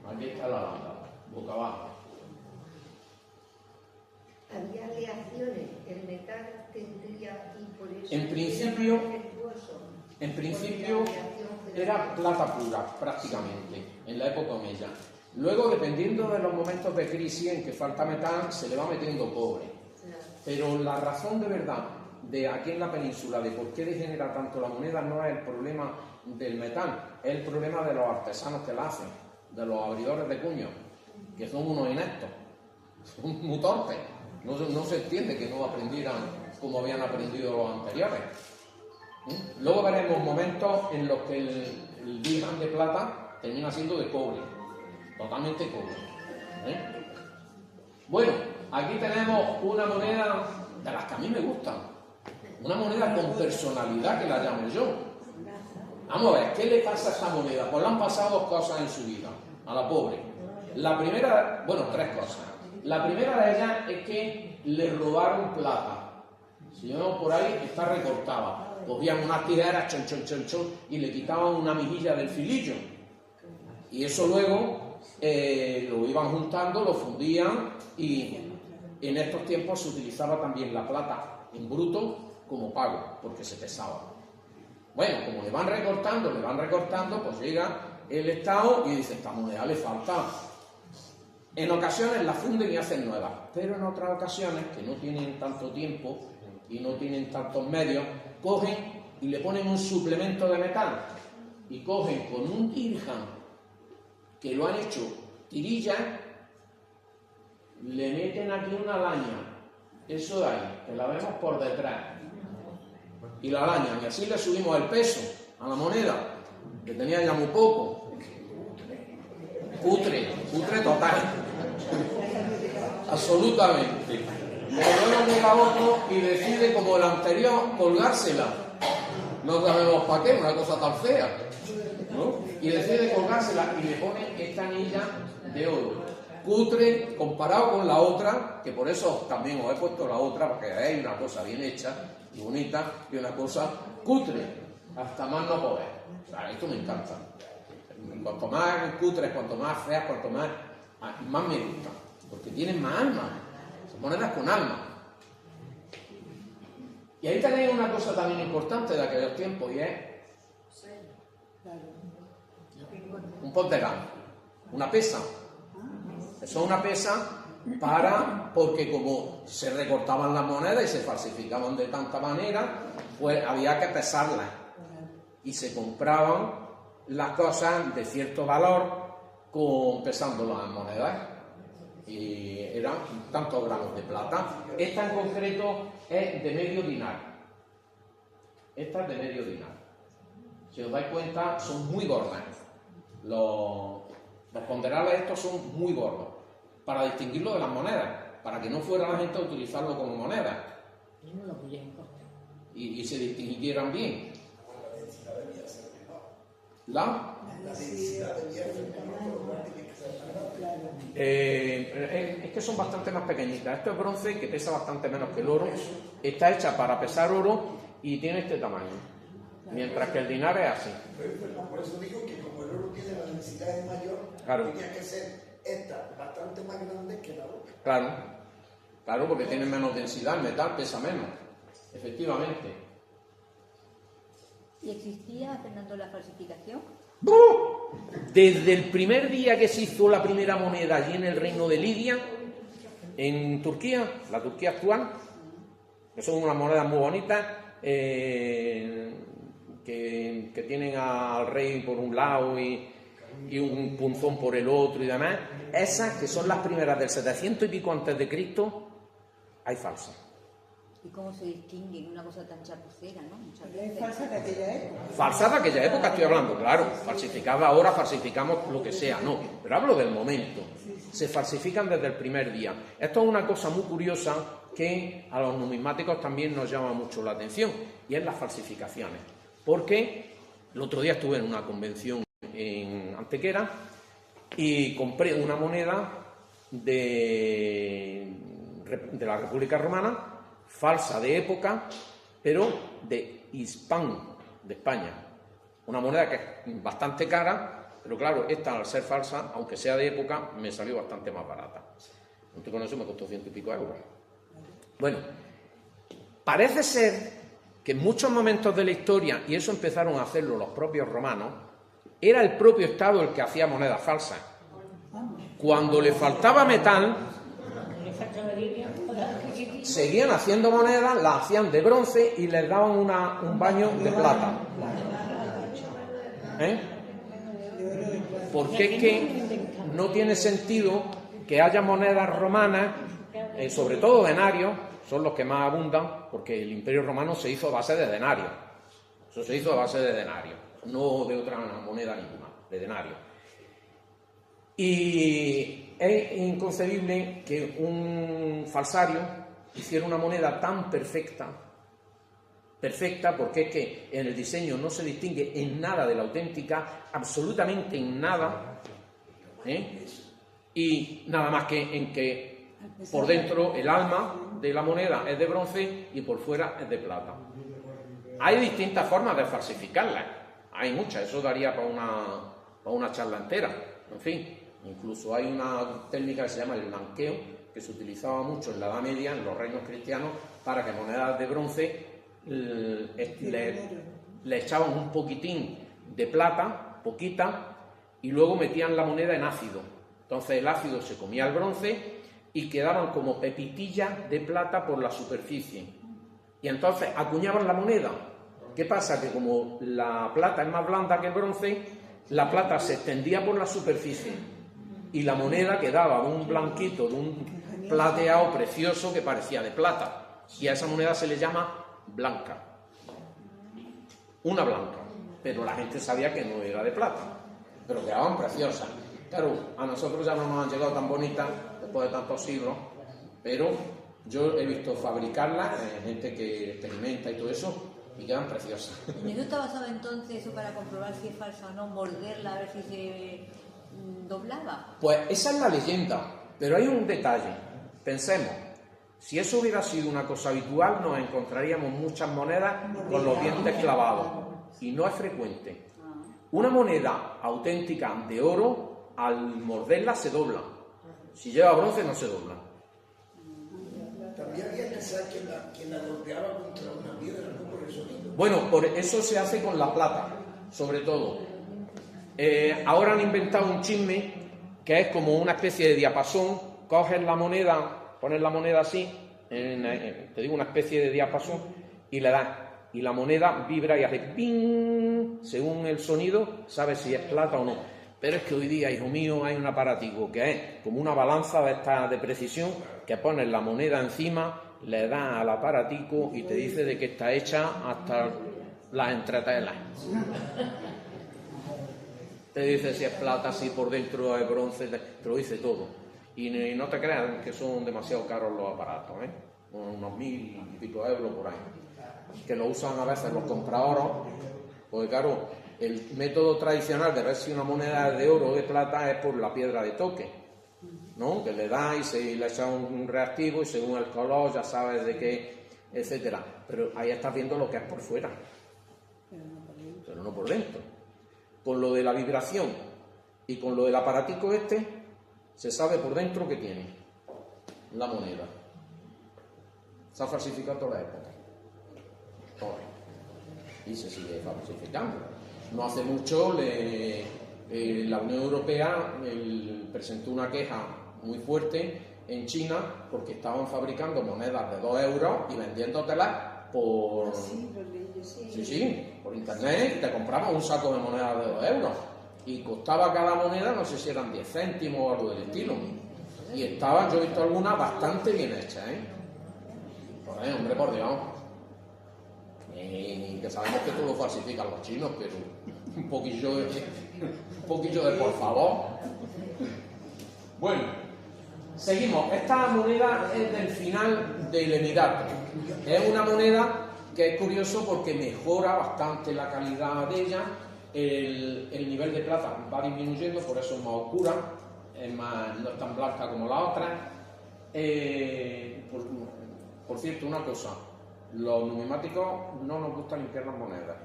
Aquí está la landa, boca abajo. Había aleaciones, el metal tendría y por eso... En principio era plata pura, prácticamente, en la época omeya. Luego, dependiendo de los momentos de crisis en que falta metal, se le va metiendo cobre. Pero la razón de verdad de aquí en la península de por qué degenera tanto la moneda no es el problema del metal, es el problema de los artesanos que la hacen, de los abridores de cuños, que son unos ineptos, son muy torpes. No se entiende que no aprendieran como habían aprendido los anteriores. Luego veremos momentos en los que el dirham de plata termina siendo de cobre, totalmente cobre. Bueno, aquí tenemos una moneda de las que a mí me gustan, una moneda con personalidad, que la llamo yo. Vamos a ver, ¿qué le pasa a esta moneda? Pues le han pasado dos cosas en su vida, a la pobre. La primera, bueno, tres cosas. La primera de ellas es que le robaron plata. Si vemos por ahí, está recortada. Cogían unas tijeras, chon, y le quitaban una mejilla del filillo. Y eso luego lo iban juntando, lo fundían, y en estos tiempos se utilizaba también la plata en bruto como pago, porque se pesaba. Bueno, como le van recortando, pues llega el Estado y dice, esta moneda le falta. En ocasiones la funden y hacen nuevas, pero en otras ocasiones, que no tienen tanto tiempo y no tienen tantos medios, cogen y le ponen un suplemento de metal, y cogen con un dirham que lo han hecho tirilla, le meten aquí una laña, eso de ahí, que la vemos por detrás, y la lañan, y así le subimos el peso a la moneda, que tenía ya muy poco. Cutre total, absolutamente. Pero luego llega otro y decide, como el anterior, colgársela. No sabemos para qué, una cosa tan fea, ¿no? Y decide colgársela y le pone esta anilla de oro. Cutre comparado con la otra, que por eso también os he puesto la otra, porque hay una cosa bien hecha y bonita y una cosa cutre, hasta más no poder. O sea, esto me encanta. Cuanto más cutres, cuanto más feas, cuanto más me gustan, porque tienen más alma, son monedas con alma. Y ahí tenéis una cosa también importante de aquellos tiempos, y es un pontegán, una pesa. Eso es una pesa porque como se recortaban las monedas y se falsificaban de tanta manera, pues había que pesarlas y se compraban las cosas de cierto valor pesando las monedas. eran tantos gramos de plata. Esta en concreto es de medio dinar. Esta es de medio dinar. Si os dais cuenta, son muy gordas. Los ponderales estos son muy gordos, para distinguirlo de las monedas, para que no fuera la gente a utilizarlo como moneda y se distinguieran bien. Es que son bastante más pequeñitas. Esto es bronce, que pesa bastante menos que el oro. Está hecha para pesar oro y tiene este tamaño, mientras que el dinar es así. Por eso digo que como el oro tiene la densidad mayor, claro, tenía que ser esta bastante más grande que la otra. Claro, porque tiene menos densidad, el metal pesa menos, efectivamente. ¿Y existía, Fernando, la falsificación? Desde el primer día que se hizo la primera moneda allí en el reino de Lidia, en Turquía, la Turquía actual, que son unas monedas muy bonitas, que tienen al rey por un lado y un punzón por el otro y demás, esas que son las primeras del 700 y pico antes de Cristo, hay falsas. ¿Y cómo se distingue en una cosa tan chapucera, no? Muchas Es veces. falsa de aquella época. Falsa de aquella época estoy hablando, claro. Falsificada ahora, falsificamos lo que sea, no. Pero hablo del momento. Se falsifican desde el primer día. Esto es una cosa muy curiosa que a los numismáticos también nos llama mucho la atención, y es las falsificaciones. Porque el otro día estuve en una convención en Antequera y compré una moneda de la República Romana, falsa de época, pero de Hispán, de España. Una moneda que es bastante cara, pero claro, esta al ser falsa, aunque sea de época, me salió bastante más barata. Junto con eso me costó 100 y pico euros. Bueno, parece ser que en muchos momentos de la historia, y eso empezaron a hacerlo los propios romanos, era el propio Estado el que hacía monedas falsas. Cuando le faltaba metal, seguían haciendo monedas, las hacían de bronce y les daban un baño de plata. Porque es que no tiene sentido que haya monedas romanas, sobre todo denarios, son los que más abundan, porque el Imperio Romano se hizo a base de denarios. Eso se hizo a base de denarios, no de otra moneda ninguna, de denarios. Y es inconcebible que un falsario hiciera una moneda tan perfecta, porque es que en el diseño no se distingue en nada de la auténtica, absolutamente en nada, y nada más que en que por dentro el alma de la moneda es de bronce y por fuera es de plata. Hay distintas formas de falsificarla, hay muchas, eso daría para una charla entera, en fin. Incluso hay una técnica que se llama el blanqueo, que se utilizaba mucho en la Edad Media, en los reinos cristianos, para que monedas de bronce le echaban un poquitín de plata, poquita, y luego metían la moneda en ácido. Entonces el ácido se comía el bronce y quedaban como pepitillas de plata por la superficie. Y entonces acuñaban la moneda. ¿Qué pasa? Que como la plata es más blanda que el bronce, la plata se extendía por la superficie y la moneda quedaba un blanquito, de un plateado precioso que parecía de plata. Y a esa moneda se le llama blanca. Una blanca. Pero la gente sabía que no era de plata. Pero quedaban preciosas. Claro, a nosotros ya no nos han llegado tan bonitas después de tantos siglos, pero yo he visto fabricarlas, gente que experimenta y todo eso, y quedan preciosas. ¿En eso está basado entonces eso para comprobar si es falsa o no, morderla a ver si se doblaba? Pues esa es la leyenda, pero hay un detalle. Pensemos, si eso hubiera sido una cosa habitual, nos encontraríamos muchas monedas con los dientes clavados, y no es frecuente. Una moneda auténtica de oro, al morderla se dobla. Si lleva bronce no se dobla. También había que saber que la golpeaba contra una piedra, no por el sonido. Bueno, por eso se hace con la plata, sobre todo. Ahora han inventado un chisme que es como una especie de diapasón. Coges la moneda, pones la moneda así, te digo, una especie de diapasón, y le das. Y la moneda vibra y hace ping, según el sonido, sabes si es plata o no. Pero es que hoy día, hijo mío, hay un aparatico que es como una balanza de esta de precisión, que pones la moneda encima, le das al aparatico y te dice de qué está hecha hasta las entretelas. Te dice si es plata, si por dentro es bronce, te lo dice todo. Y no te creas que son demasiado caros los aparatos, ¿eh? Unos 1.000 y pico euros por ahí. Que lo usan a veces los compradores, porque claro, el método tradicional de ver si una moneda es de oro o de plata es por la piedra de toque, ¿no? Que le da y se le echa un reactivo y según el color ya sabes de qué, etcétera. Pero ahí estás viendo lo que es por fuera, pero no por dentro. Con lo de la vibración y con lo del aparatico este, se sabe por dentro qué tiene la moneda. Se ha falsificado toda la época. Y se sigue falsificando. No hace mucho la Unión Europea presentó una queja muy fuerte en China porque estaban fabricando monedas de 2 euros y vendiéndotelas por... por internet, y te compraban un saco de monedas de 2 euros y costaba cada moneda, no sé si eran 10 céntimos o algo del estilo, y estaban, yo he visto algunas bastante bien hechas, Joder, hombre, por Dios, que sabemos que todo lo falsifican los chinos, pero un poquillo de por favor. Bueno, seguimos. Esta moneda es del final del Emirato. Es una moneda que es curioso porque mejora bastante la calidad de ella. El nivel de plata va disminuyendo, por eso es más oscura, no es tan blanca como la otra. Por cierto, una cosa, los numismáticos no nos gusta limpiar las monedas.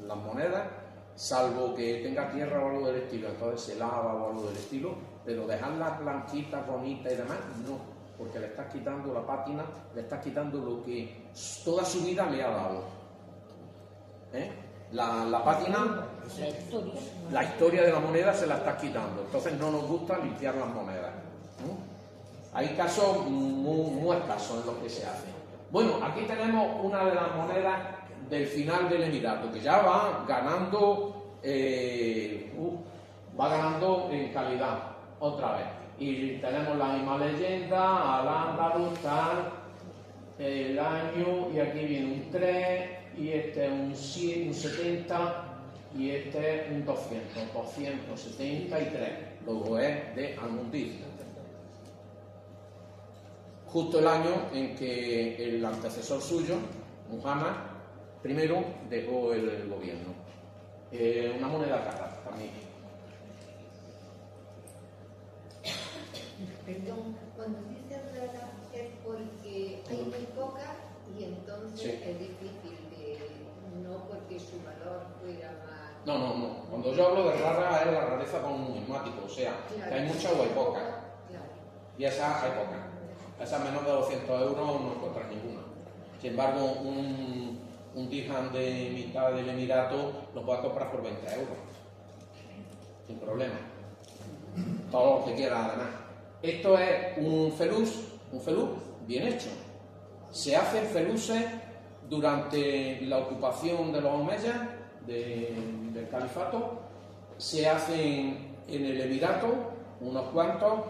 Las monedas, salvo que tenga tierra o algo del estilo, entonces se lava o algo del estilo, pero dejarlas blanquitas, bonitas y demás, no, porque le estás quitando la pátina, le estás quitando lo que toda su vida le ha dado. La pátina, la historia de la moneda se la estás quitando, entonces no nos gusta limpiar las monedas. Hay casos muy escasos en los que se hace. Bueno, aquí tenemos una de las monedas del final del Emirato, que ya va ganando en calidad otra vez. Y tenemos la misma leyenda, Al-Ándalus, tal, el año, y aquí viene un 3, y este es un 100, un 70, y este es un 200, 273. Luego es de Al-Mundir. Justo el año en que el antecesor suyo, Muhammad, primero dejó el gobierno. Una moneda cara también. Perdón, cuando dices rara es porque hay muy pocas y entonces Sí. es difícil no porque su valor fuera más... No. Cuando yo hablo de rara es la rareza con un numismático, o sea, Claro. que hay muchas o hay pocas. Claro. Y esas hay pocas. Esas menos de 200 euros no encuentras ninguna. Sin embargo, un dirham de mitad del Emirato lo puedes comprar por 20 euros. Sin problema. Todo lo que quieras, además. Esto es un feluz bien hecho. Se hacen feluces durante la ocupación de los omeyas, del califato. Se hacen en el Emirato unos cuantos,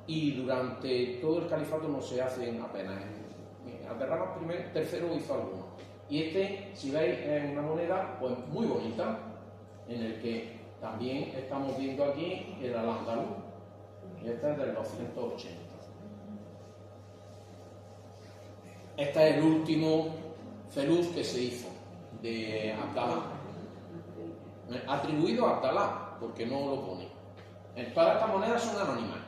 y durante todo el califato no se hacen apenas. Abderramán III hizo algunos. Y este, si veis, es una moneda pues muy bonita, en el que también estamos viendo aquí el Al-Ándalus. Y este es del 280. Este es el último feluz que se hizo de Abdalá. Atribuido a Abdalá, porque no lo pone. En todas estas monedas son anónimas.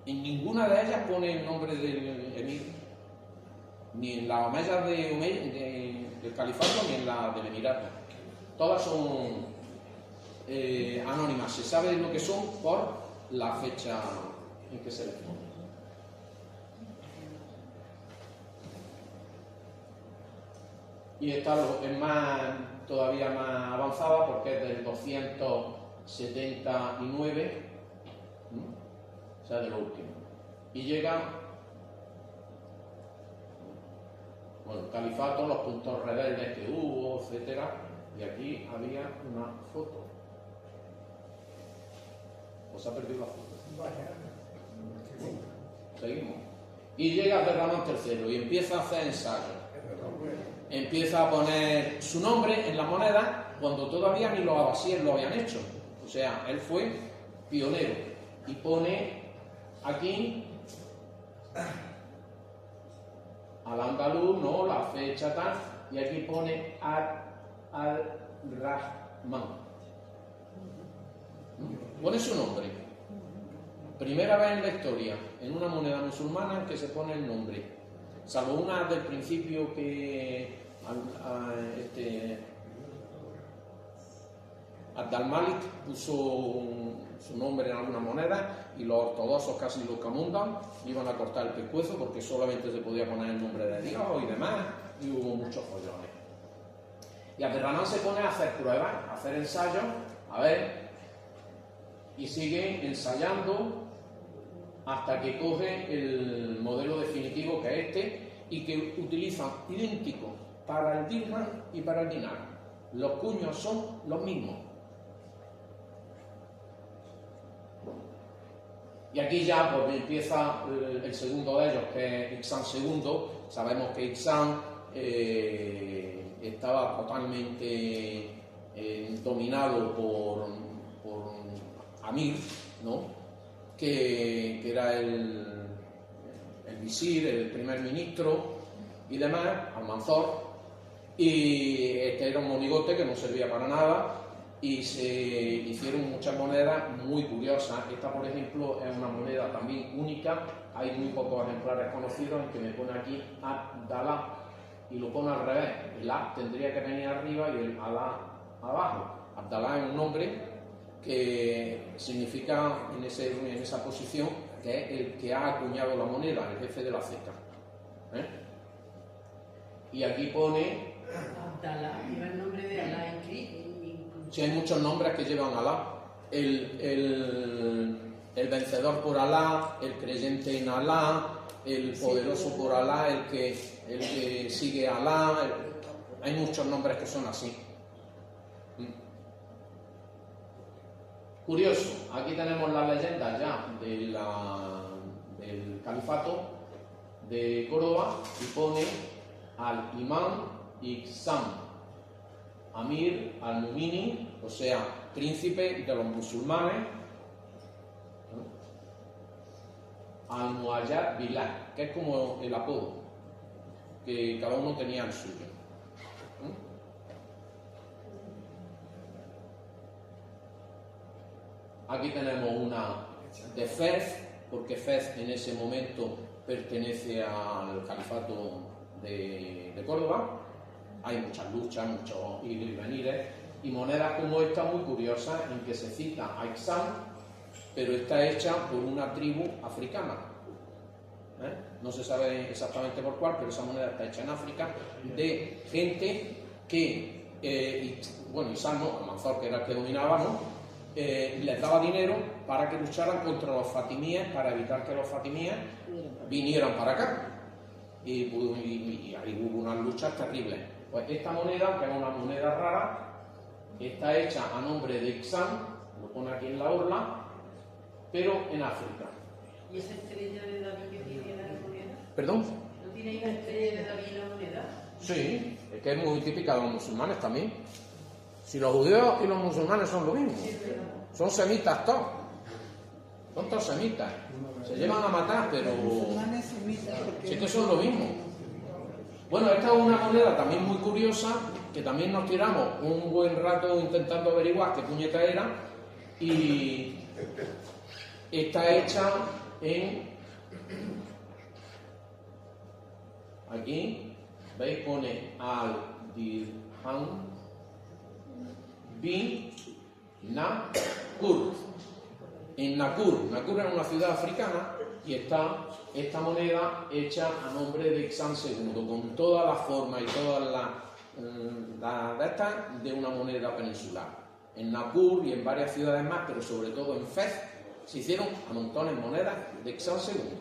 En ninguna de ellas pone el nombre del emir, ni en las omeyas del califato, ni en la del Emirato. Todas son anónimas. Se sabe lo que son por la fecha en que se les pone. Y esta es todavía más avanzada porque es del 279, o sea, de lo último. Y llega, bueno, el califato, los puntos rebeldes que hubo, etcétera, y aquí había una foto. ¿O se ha perdido la foto? Seguimos. Y llega Abderramán III y empieza a hacer ensayos. Empieza a poner su nombre en la moneda cuando todavía ni los abasíes lo habían hecho. O sea, él fue pionero. Y pone aquí al-Andalus, ¿no? La fecha tal. Y aquí pone al-Rahman. Pone su nombre. Primera vez en la historia, en una moneda musulmana, que se pone el nombre. Salvo una del principio que Abd-al-Malik puso su nombre en alguna moneda y los ortodoxos, casi los camundan, iban a cortar el pescuezo porque solamente se podía poner el nombre de Dios y demás, y hubo muchos follones. Y Abderramán se pone a hacer pruebas, a hacer ensayos, a ver, y sigue ensayando hasta que coge el modelo definitivo, que es este, y que utiliza idéntico para el dirham y para el dinar. Los cuños son los mismos. Y aquí ya pues, empieza el segundo de ellos, que es Ihsán II. Sabemos que Ihsán estaba totalmente dominado por Amir, ¿no? que era el visir, el primer ministro y demás, Almanzor, y este era un monigote que no servía para nada, y se hicieron muchas monedas muy curiosas. Esta, por ejemplo, es una moneda también única, hay muy pocos ejemplares conocidos, en que me pone aquí Abdalá, y lo pone al revés, el A tendría que venir arriba y el Alá abajo. Abdalá es un nombre que significa en esa posición que es el que ha acuñado la moneda, el jefe de la ceca. Y aquí pone... Abdalá, lleva el nombre de Alá escrito. Sí, hay muchos nombres que llevan Alá. El vencedor por Alá, el creyente en Alá, el poderoso por Alá, el que sigue a Alá. Hay muchos nombres que son así. Curioso, aquí tenemos la leyenda ya del califato de Córdoba y pone al imán Ihsán, Amir al-Muminin, o sea, príncipe de los musulmanes, al-Muayyad Billah, que es como el apodo, que cada uno tenía el suyo. Aquí tenemos una de Fez, porque Fez en ese momento pertenece al califato de Córdoba. Hay muchas luchas, muchos ir y venires, y monedas como esta muy curiosas, en que se cita a Ihsán, pero está hecha por una tribu africana. No se sabe exactamente por cuál, pero esa moneda está hecha en África, de gente que, Ihsán, ¿no? Almanzor, que era el que dominaba, ¿no? Les daba dinero para que lucharan contra los fatimíes, para evitar que los fatimíes vinieran para acá. Y ahí hubo unas luchas terribles. Pues esta moneda, que es una moneda rara, está hecha a nombre de Ihsán, lo pone aquí en la orla, pero en África. ¿Y esa estrella de David que tiene la moneda? ¿Perdón? ¿No tiene ahí una estrella de David en la moneda? Sí, es que es muy típica de los musulmanes también. Si los judíos y los musulmanes son lo mismo, son semitas todos, son todos semitas, se llevan a matar, pero sí que son lo mismo. Bueno, esta es una moneda también muy curiosa, que también nos tiramos un buen rato intentando averiguar qué puñeta era, y está hecha en... Aquí, ¿veis? Pone al-Dirham bin Nakur. En Nakur es una ciudad africana, y está esta moneda hecha a nombre de Ihsán II, con todas las formas y todas las de estas de una moneda peninsular. En Nakur y en varias ciudades más, pero sobre todo en Fez, se hicieron a montones monedas de Ihsán II.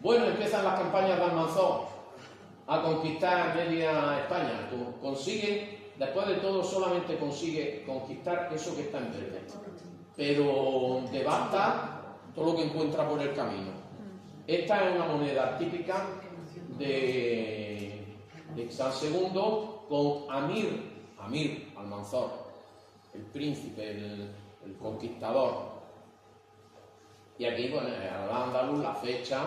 Bueno, empiezan las campañas de Almanzor a conquistar media España. Consigue, después de todo, solamente consigue conquistar eso que está en verde. Pero devasta todo lo que encuentra por el camino. Esta es una moneda típica de Ixtán II con Amir Almanzor, el príncipe, el conquistador. Y aquí pone al andaluz la fecha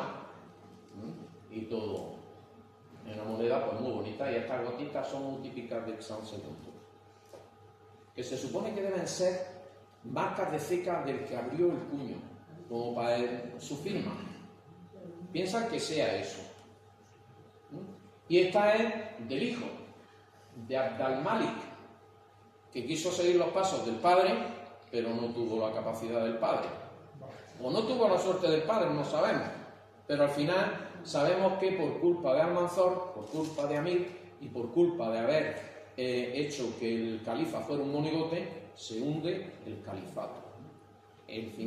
y todo. Es una moneda pues muy bonita y estas gotitas son muy típicas de Ixtán II. Que se supone que deben ser marcas de ceca del que abrió el puño, como para su firma. Piensan que sea eso. Y esta es del hijo, de Abd al-Malik, que quiso seguir los pasos del padre, pero no tuvo la capacidad del padre. O no tuvo la suerte del padre, no sabemos. Pero al final sabemos que por culpa de Almanzor, por culpa de Amir y por culpa de haber hecho que el califa fuera un monigote, se hunde el califato.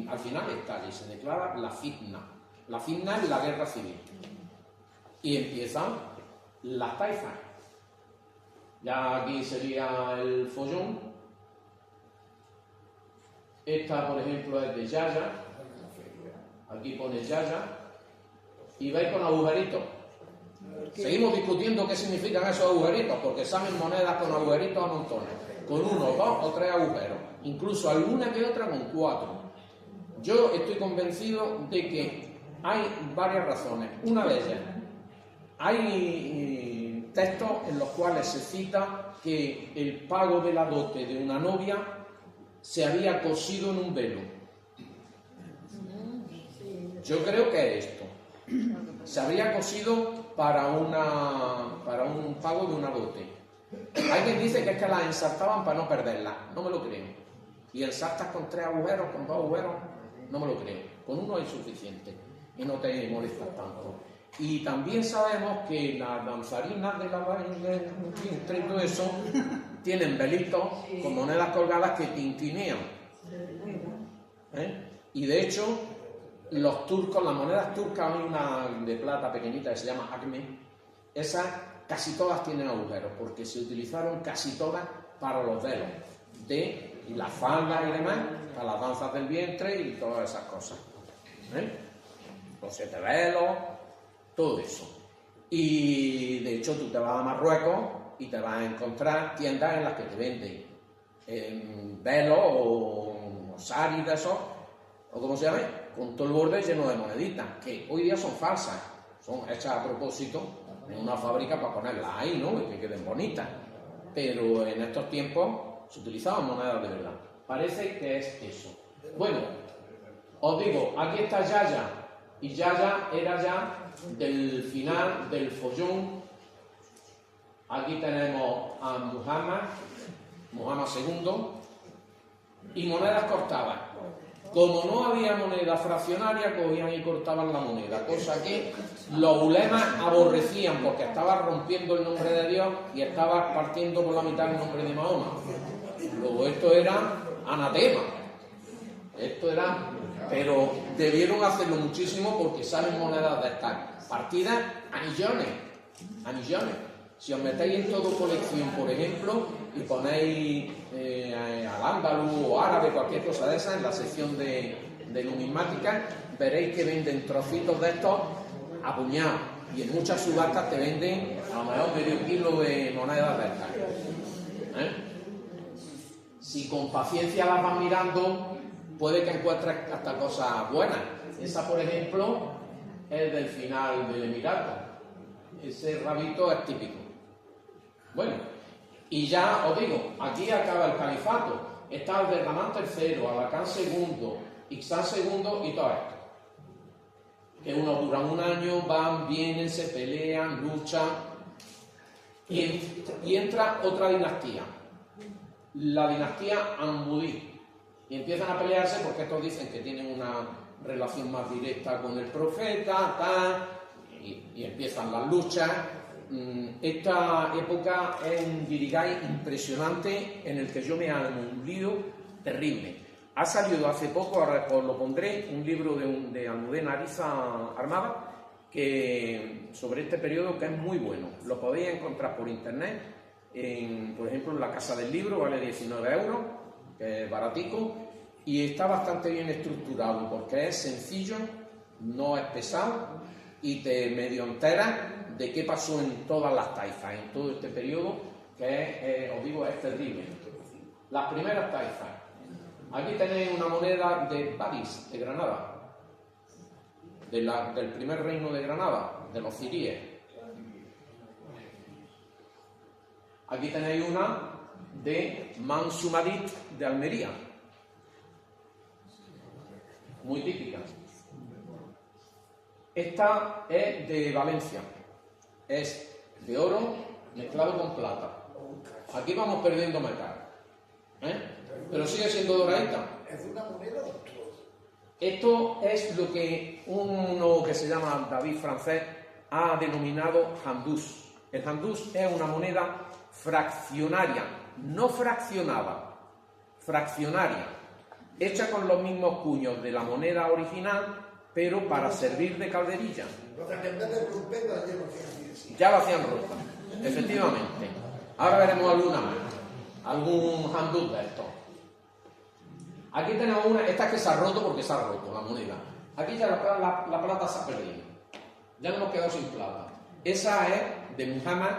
Al final estalla y se declara la fitna. La fitna es la guerra civil. Y empiezan las taifas. Ya aquí sería el follón. Esta, por ejemplo, es de Yaya. Aquí pone Yaya. Y veis con agujeritos. Seguimos discutiendo qué significan esos agujeritos, porque salen monedas con agujeritos a montones. Con 1, 2 o 3 agujeros. Incluso alguna que otra con 4. Yo estoy convencido de que hay varias razones. Una de ellas, hay textos en los cuales se cita que el pago de la dote de una novia se había cosido en un velo. Yo creo que es esto. Se habría cosido para un pago de una dote. Hay quien dice que es que las ensartaban para no perderlas. No me lo creo. Y ensartas con 3 agujeros, con 2 agujeros, no me lo creo. Con 1 es suficiente y no te molestas tanto. Y también sabemos que las danzarinas de la entre todo eso tienen velitos con monedas colgadas que tintinean. Y de hecho, los turcos, las monedas turcas, hay una de plata pequeñita que se llama acme, esas casi todas tienen agujeros, porque se utilizaron casi todas para los velos, de las faldas y demás, para las danzas del vientre y todas esas cosas. Los 7 velos, todo eso. Y de hecho tú te vas a Marruecos y te vas a encontrar tiendas en las que te venden velos o saris de esos, o como se llame, con todo el borde lleno de moneditas, que hoy día son falsas, son hechas a propósito en una fábrica para ponerlas ahí, ¿no? Y que queden bonitas. Pero en estos tiempos se utilizaban monedas de verdad. Parece que es eso. Bueno, os digo, aquí está Yaya, y Yaya era ya del final del follón. Aquí tenemos a Muhammad II, y monedas cortadas. Como no había moneda fraccionaria, cogían y cortaban la moneda, cosa que los ulemas aborrecían porque estaba rompiendo el nombre de Dios y estaba partiendo por la mitad el nombre de Mahoma. Luego esto era anatema. Pero debieron hacerlo muchísimo porque salen monedas de estas partidas a millones. Si os metéis en todo colección, por ejemplo, y ponéis al andaluz o árabe, cualquier cosa de esa, en la sección de numismática, veréis que venden trocitos de estos a puñados. Y en muchas subastas te venden a lo mejor medio kilo de monedas de estas. Si con paciencia las vas mirando, puede que encuentres hasta cosas buenas. Esa, por ejemplo, es del final del Emirato. Ese rabito es típico. Bueno, y ya os digo, aquí acaba el califato. Está Abderramán III, Alacán II, Ixtán II y todo esto. Que unos duran un año, van, vienen, se pelean, luchan. Y entra otra dinastía, la dinastía Amudí. Y empiezan a pelearse porque estos dicen que tienen una relación más directa con el profeta, tal, y empiezan las luchas. Esta época es un Yirigay impresionante en el que yo me he hundido terrible. Ha salido hace poco, ahora os lo pondré, un libro de Almudena Ariza Armada, que, sobre este periodo, que es muy bueno. Lo podéis encontrar por internet, por ejemplo, en la Casa del Libro, vale 19 euros, que es baratico, y está bastante bien estructurado, porque es sencillo, no es pesado, y te medio enteras de qué pasó en todas las taifas, en todo este periodo, que os digo, es terrible. Las primeras taifas. Aquí tenéis una moneda de París, de Granada, del primer reino de Granada, de los ciríes. Aquí tenéis una de Mansumarit de Almería, muy típica. Esta es de Valencia, es de oro mezclado con plata. Aquí vamos perdiendo metal, pero sigue siendo doradita. ¿Es una moneda o todo? Esto es lo que uno que se llama David Francés ha denominado handús. El handús es una moneda fraccionaria, no fraccionada, fraccionaria, hecha con los mismos cuños de la moneda original, pero para servir de calderilla. Entonces, que en vez de romperla, ya lo hacían así. Ya lo hacían rota, efectivamente. Ahora veremos alguna más, algún handús de estos. Aquí tenemos una, esta es que se ha roto porque se ha roto la moneda. Aquí ya la plata se ha perdido. Ya no hemos quedado sin plata. Esa es de Muhammad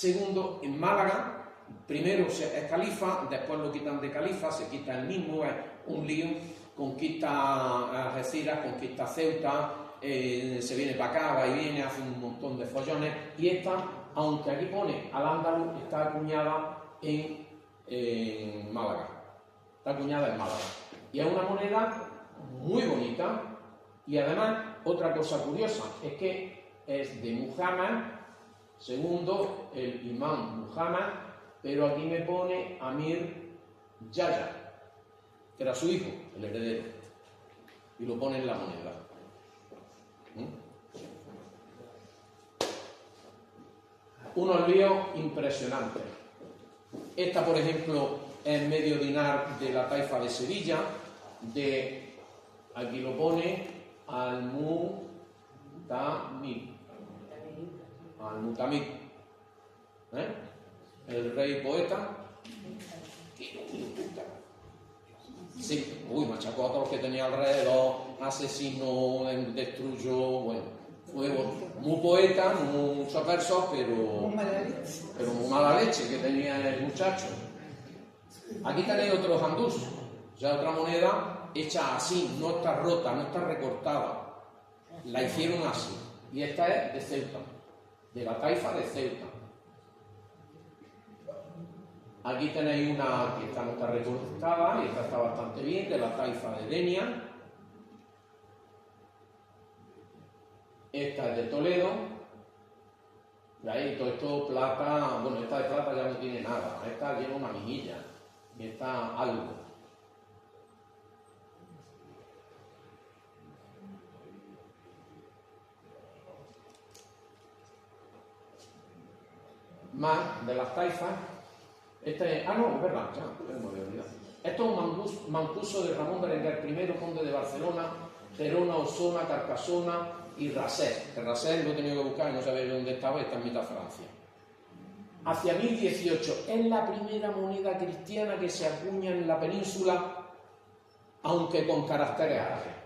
II en Málaga. Primero es califa, después lo quitan de califa, se quita el mismo, es un lío. Conquista Algeciras, conquista Ceuta, se viene para acá, va y viene, hace un montón de follones. Y esta, aunque aquí pone Al-Ándalus, está acuñada en Málaga. Está acuñada en Málaga. Y es una moneda muy bonita. Y además, otra cosa curiosa, es que es de Muhammad II, el imán Muhammad, pero aquí me pone Amir Yahya, que era su hijo, el heredero. Y lo pone en la moneda. Unos líos impresionantes. Esta, por ejemplo, es medio dinar de la taifa de Sevilla, aquí lo pone, Al-Mutamid. Al-Mutamid. El rey poeta. Sí, machacó a todos los que tenía alrededor, asesinó, destruyó, bueno, fue muy poeta, muchos versos, pero muy mala leche que tenía el muchacho. Aquí tenéis otro handús, ya otra moneda hecha así, no está rota, no está recortada, la hicieron así, y esta es de Ceuta, de la taifa de Ceuta. Aquí tenéis una que esta no está recortada y esta está bastante bien, de la taifa de Denia. Esta es de Toledo. ¿Veis? Todo esto plata, bueno, esta de plata ya no tiene nada, esta lleva una mejilla y esta algo. Más de las taifas. Este es, no, es verdad, ya me había olvidado. Esto es un mancuso de Ramón Berenguer I, conde de Barcelona, Gerona, Osona, Carcasona y Rasés. Que Rasés lo he tenido que buscar y no sabía dónde estaba, está en mitad de Francia. Hacia 1018 es la primera moneda cristiana que se acuña en la península, aunque con caracteres árabes.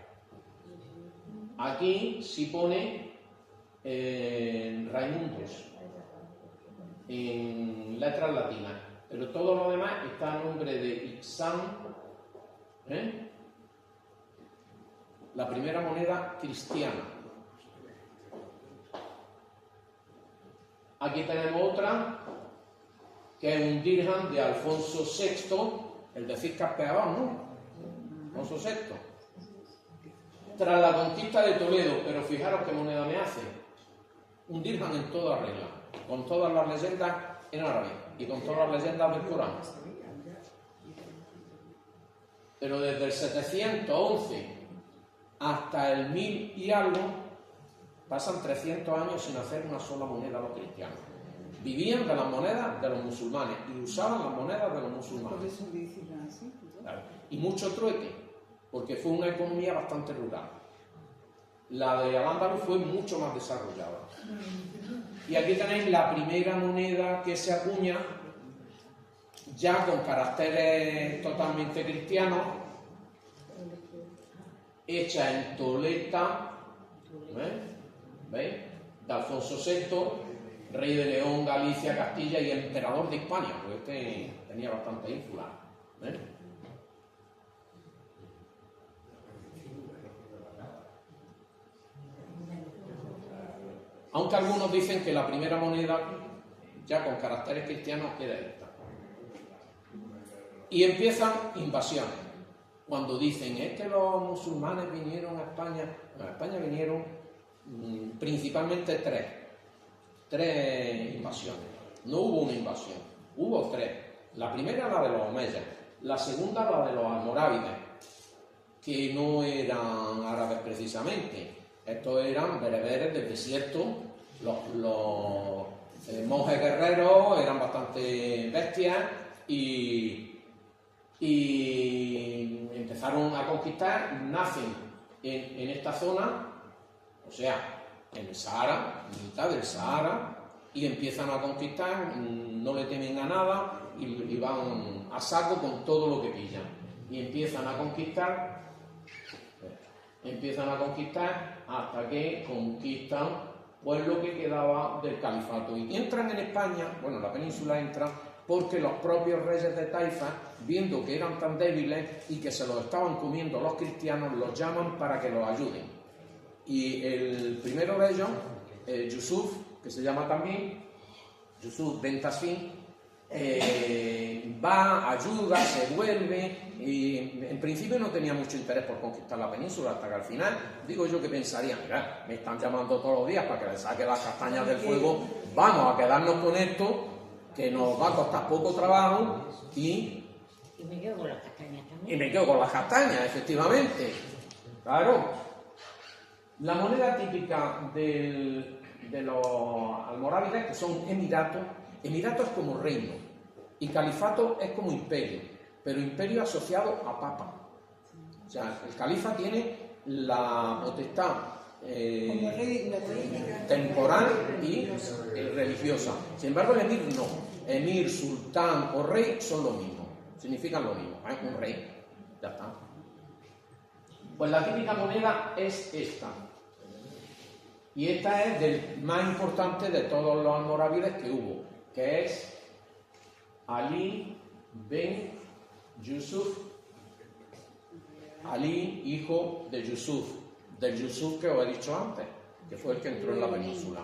Aquí sí pone Raimundos, en letras latinas. Pero todo lo demás está a nombre de Ixán, la primera moneda cristiana. Aquí tenemos otra, que es un dirham de Alfonso VI, el de Ciscas Peabón, ¿no? Alfonso VI. Tras la conquista de Toledo, pero fijaros qué moneda me hace. Un dirham en toda regla, con todas las leyendas en árabe y con todas las leyendas del Corán. Pero desde el 711 hasta el 1000 y algo, pasan 300 años sin hacer una sola moneda los cristianos. Vivían de las monedas de los musulmanes y usaban las monedas de los musulmanes. Por eso dicen así. Claro. Y mucho trueque, porque fue una economía bastante rural. La de Al-Ándalus fue mucho más desarrollada. Y aquí tenéis la primera moneda que se acuña, ya con caracteres totalmente cristianos, hecha en Toleta, ¿veis? De Alfonso VI, rey de León, Galicia, Castilla y emperador de Hispania, porque este tenía bastante ínfula. Aunque algunos dicen que la primera moneda, ya con caracteres cristianos, era esta. Y empiezan invasiones. Cuando dicen, es que los musulmanes vinieron a España, a España vinieron principalmente tres invasiones. No hubo una invasión, hubo tres. La primera la de los omeyas, la segunda la de los almorávides, que no eran árabes precisamente. Estos eran bereberes del desierto, los monjes guerreros eran bastante bestias y empezaron a conquistar, nacen en esta zona, o sea, en el Sahara, en mitad del Sahara, y empiezan a conquistar, no le temen a nada y van a saco con todo lo que pillan. Y empiezan a conquistar hasta que conquistan pues lo que quedaba del califato. Y entran en España, bueno, la península entra porque los propios reyes de Taifa, viendo que eran tan débiles y que se los estaban comiendo los cristianos, los llaman para que los ayuden. Y el primero de ellos, Yusuf, que se llama también Yusuf Ben Tasfin, va, ayuda, se vuelve, y en principio no tenía mucho interés por conquistar la península, hasta que al final, digo yo que pensaría, mira, me están llamando todos los días para que les saque las castañas del fuego, vamos a quedarnos con esto, que nos va a costar poco trabajo, y me quedo con las castañas también. Y me quedo con las castañas, efectivamente. Claro. La moneda típica de los almorávides, que son emiratos, emirato es como reino y califato es como imperio, pero imperio asociado a papa. O sea, el califa tiene la potestad temporal y religiosa. Sin embargo, el emir no. Emir, sultán o rey son lo mismo, significan lo mismo. Un rey, ya está. Pues la típica moneda es esta. Y esta es del más importante de todos los almorávides que hubo, que es Ali Ben Yusuf. Ali, hijo de Yusuf, del Yusuf que os he dicho antes, que fue el que entró en la península.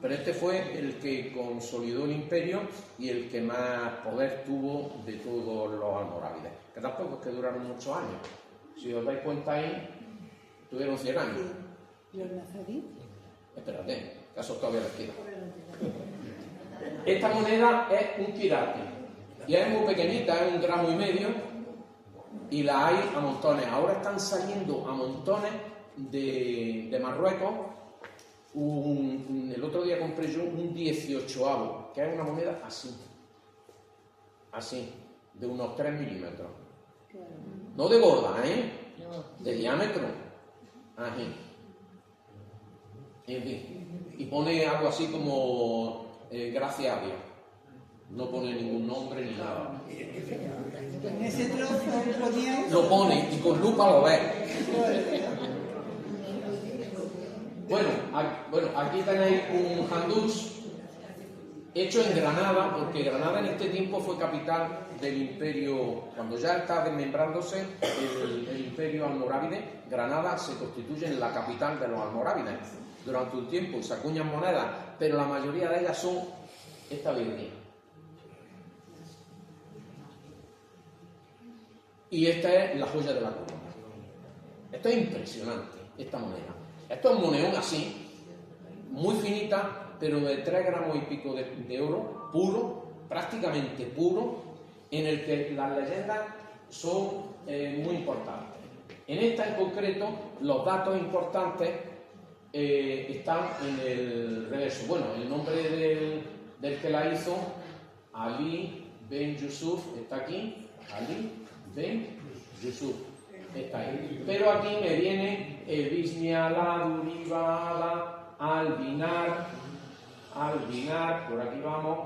Pero este fue el que consolidó el imperio y el que más poder tuvo de todos los almorávides, que tampoco es que duraron muchos años. Si os dais cuenta ahí, tuvieron 100 años. ¿Los nazaríes? Espérate, que eso todavía les queda. Esta moneda es un quirate y es muy pequeñita, es 1,5 gramos, y la hay a montones. Ahora están saliendo a montones de Marruecos. El otro día compré yo un 18avo, que es una moneda así, de unos 3 milímetros. No de gorda, de diámetro. Así. Y pone algo así como gracias a Dios. No pone ningún nombre ni nada. En ese trozo ponía... Lo pone y con lupa lo ve. Bueno, aquí tenéis un handús hecho en Granada, porque Granada en este tiempo fue capital del imperio. Cuando ya está desmembrándose el imperio almorávide, Granada se constituye en la capital de los almorávides durante un tiempo y se acuñan monedas, pero la mayoría de ellas son esta virgen. Y esta es la joya de la corona. Esto es impresionante, esta moneda. Esto es un moneón así, muy finita, pero de 3 gramos y pico de oro, puro, prácticamente puro, en el que las leyendas son muy importantes. En esta en concreto, los datos importantes están en el reverso. Bueno, el nombre del que la hizo, Ali Ben Yusuf, está aquí, Ali Ben Yusuf. Está ahí. Pero aquí me viene el bisniala, duribada, albinar, por aquí vamos.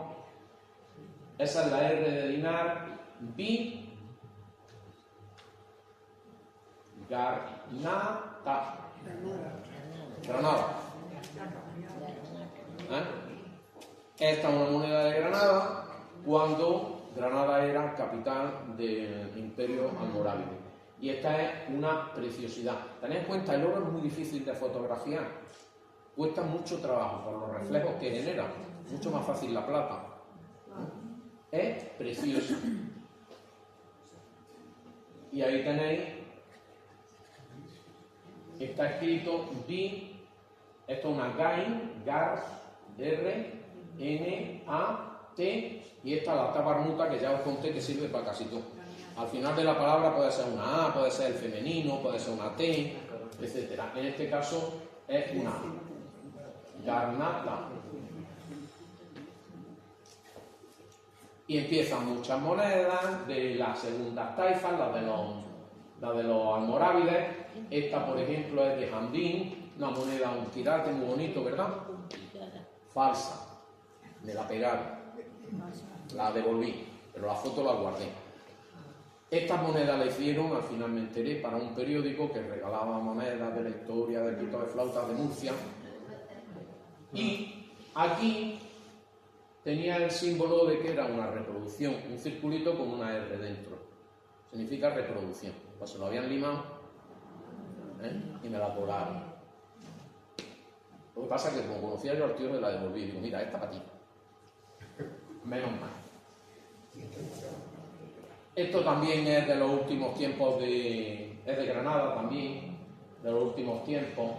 Esa es la R de dinar, bi, garnata, Granada. Esta es una moneda de Granada cuando Granada era capital del Imperio Almorávide. Y esta es una preciosidad. Tened en cuenta, el oro es muy difícil de fotografiar. Cuesta mucho trabajo por los reflejos que genera. Mucho más fácil la plata. Es precioso. Y ahí tenéis, está escrito di, esto es una gain, gar, r, n, a, t, y esta la tabarnuta que ya os conté que sirve para casi todo. Al final de la palabra puede ser una A, puede ser el femenino, puede ser una T, etc. En este caso es una A. Garnata. Y empiezan muchas monedas de las segundas taifas, las de los almorávides. Esta, por ejemplo, es de Jandín, una moneda, un quirate muy bonito, ¿verdad? Falsa. Me la pegaron. La devolví, pero la foto la guardé. Estas monedas la hicieron, al final me enteré, para un periódico que regalaba monedas de la historia del pito de flautas de Murcia. Y aquí tenía el símbolo de que era una reproducción, un circulito con una R dentro. Significa reproducción. Pues se lo habían limado y me la colaron. Lo que pasa es que como conocía yo al tío me la devolví. Digo, mira, esta para ti. Menos mal. Esto también es de los últimos tiempos es de Granada también, de los últimos tiempos.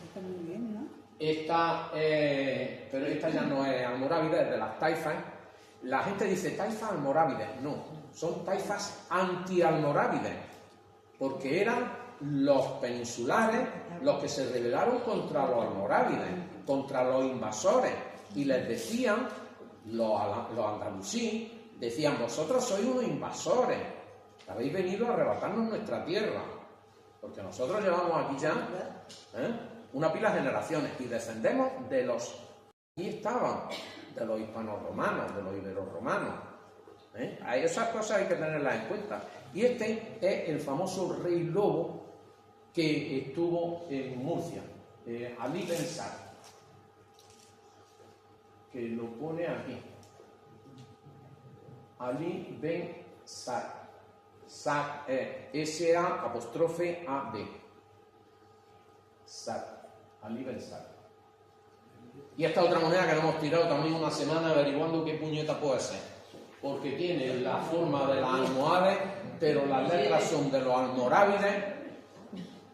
Está muy bien, ¿no? Pero esta ya no es almorávide, es de las taifas. La gente dice taifas almorávides. No, son taifas anti-almorávides, porque eran los peninsulares los que se rebelaron contra los almorávides, contra los invasores, y les decían, los andalusí, decían, vosotros sois unos invasores, habéis venido a arrebatarnos nuestra tierra, porque nosotros llevamos aquí ya una pila de generaciones y descendemos de los, aquí estaban, de los hispanos-romanos, de los iberos-romanos. A esas cosas hay que tenerlas en cuenta. Y este es el famoso rey lobo que estuvo en Murcia, Ali Ben Saad, que lo pone aquí. Ali Ben Saad. Saad, S-A-A-B. Saad. Ali Ben Saad. Y esta otra moneda que nos hemos tirado también una semana averiguando qué puñeta puede ser. Porque tiene la forma de las almohades, pero las letras son de los almorávides.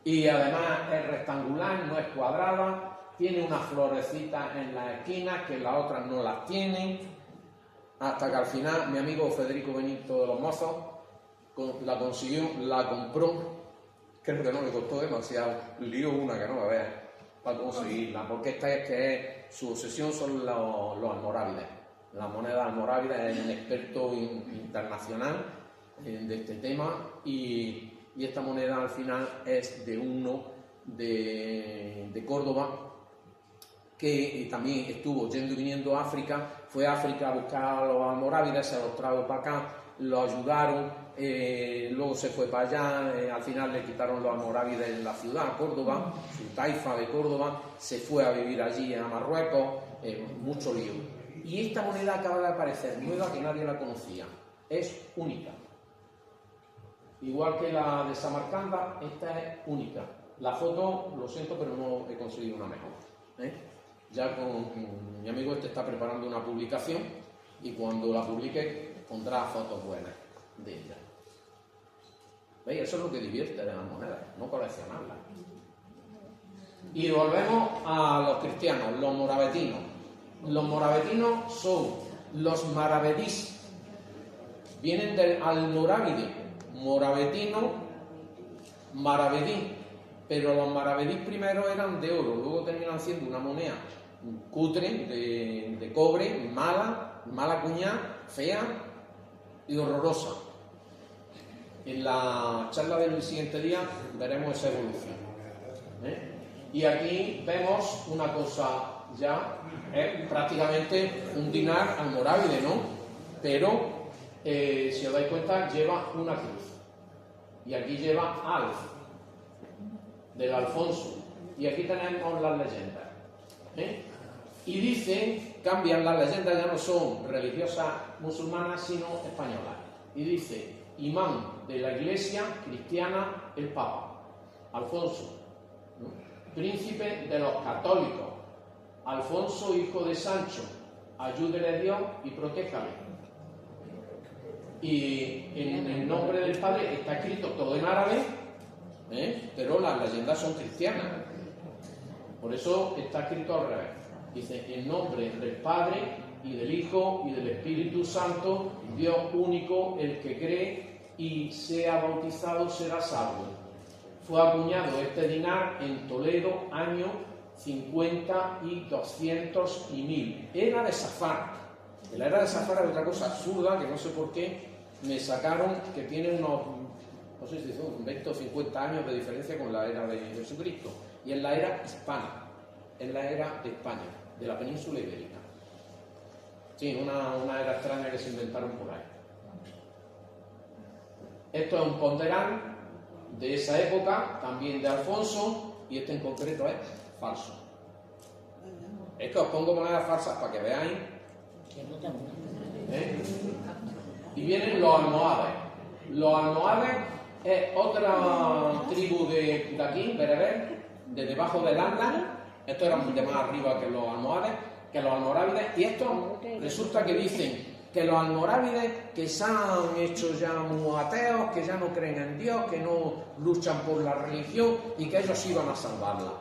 Y además es rectangular, no es cuadrada. Tiene unas florecitas en las esquinas que las otras no las tienen. Hasta que al final mi amigo Federico Benito de los Mozos la consiguió, la compró. Creo que no le costó demasiado. Lío una que no me vea para conseguirla. Porque esta es que su obsesión son los almorávides. La moneda almorávide es un experto internacional de este tema. Y esta moneda al final es de uno de Córdoba, que también estuvo yendo y viniendo a África, fue a África a buscar a los almorávides, se los trajo para acá, lo ayudaron, luego se fue para allá, al final le quitaron los almorávides en la ciudad, Córdoba, su taifa de Córdoba, se fue a vivir allí a Marruecos, mucho lío. Y esta moneda acaba de aparecer, nueva, que nadie la conocía, es única. Igual que la de Samarcanda, esta es única. La foto, lo siento, pero no he conseguido una mejor. Ya con mi amigo está preparando una publicación y cuando la publique pondrá fotos buenas de ella. ¿Veis? Eso es lo que divierte de las monedas, no coleccionarlas. Y volvemos a los cristianos, los moravetinos. Los moravetinos son los maravedís. Vienen del almorávide, moravetino, maravedí. Pero los maravedís primero eran de oro, luego terminan siendo una moneda cutre, de cobre, mala cuñada, fea y horrorosa. En la charla del siguiente día veremos esa evolución. Y aquí vemos una cosa ya, es prácticamente un dinar almorávide, ¿no? Pero, si os dais cuenta, lleva una cruz. Y aquí lleva Alf, del Alfonso. Y aquí tenemos las leyendas. Y dicen, cambian las leyendas, ya no son religiosas musulmanas, sino españolas. Y dice, imán de la Iglesia cristiana, el Papa, Alfonso, ¿no? Príncipe de los católicos, Alfonso, hijo de Sancho, ayúdele Dios y protéjale. Y en el nombre del Padre está escrito todo en árabe, pero las leyendas son cristianas. Por eso está escrito al revés. Dice, en nombre del Padre y del Hijo y del Espíritu Santo, Dios único, el que cree y sea bautizado será salvo. Fue acuñado este dinar en Toledo, año 50 y 200 y 1000. Era de Safar. La era de Safar es otra cosa absurda que no sé por qué me sacaron, que tiene unos, no sé si son 20 o 50 años de diferencia con la era de Jesucristo. Y es la era hispana, es la era de España, de la península ibérica. Sí, una era extraña que se inventaron por ahí. Esto es un ponderán de esa época, también de Alfonso, y este en concreto es falso. Es que os pongo monedas falsas para que veáis. Y vienen los almohades. Los almohades es otra tribu de aquí, bereber, de debajo del Anda. Estos eran de más arriba que los almohades, que los almorávides. Y estos resulta que dicen que los almorávides que se han hecho ya muy ateos, que ya no creen en Dios, que no luchan por la religión y que ellos iban a salvarla.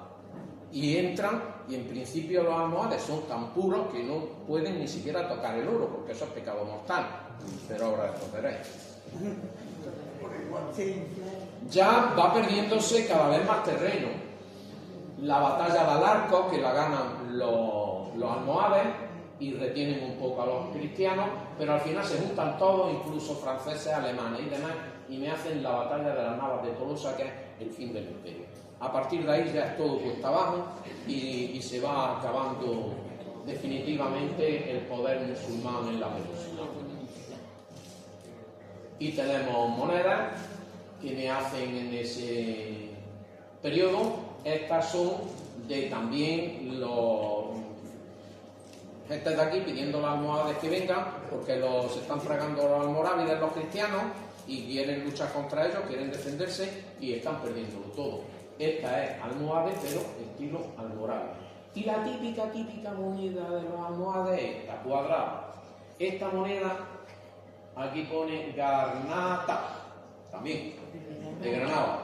Y entran, y en principio los almohades son tan puros que no pueden ni siquiera tocar el oro, porque eso es pecado mortal. Pero ahora esto veréis. Ya va perdiéndose cada vez más terreno. La batalla de Alarcos, que la ganan los almohades y retienen un poco a los cristianos, pero al final se juntan todos, incluso franceses, alemanes y demás, y me hacen la batalla de las Navas de Tolosa, que es el fin del imperio. A partir de ahí ya es todo cuesta abajo y se va acabando definitivamente el poder musulmán en la península. Y tenemos monedas que me hacen en ese periodo. Estas son de también los gente de aquí pidiendo las almohades que vengan, porque se están fragando los almorávides, los cristianos, y quieren luchar contra ellos, quieren defenderse y están perdiéndolo todo. Esta es almohade, pero estilo almorávide. Y la típica moneda de los almohades es esta, cuadrada. Esta moneda, aquí pone Garnata, también, de Granada.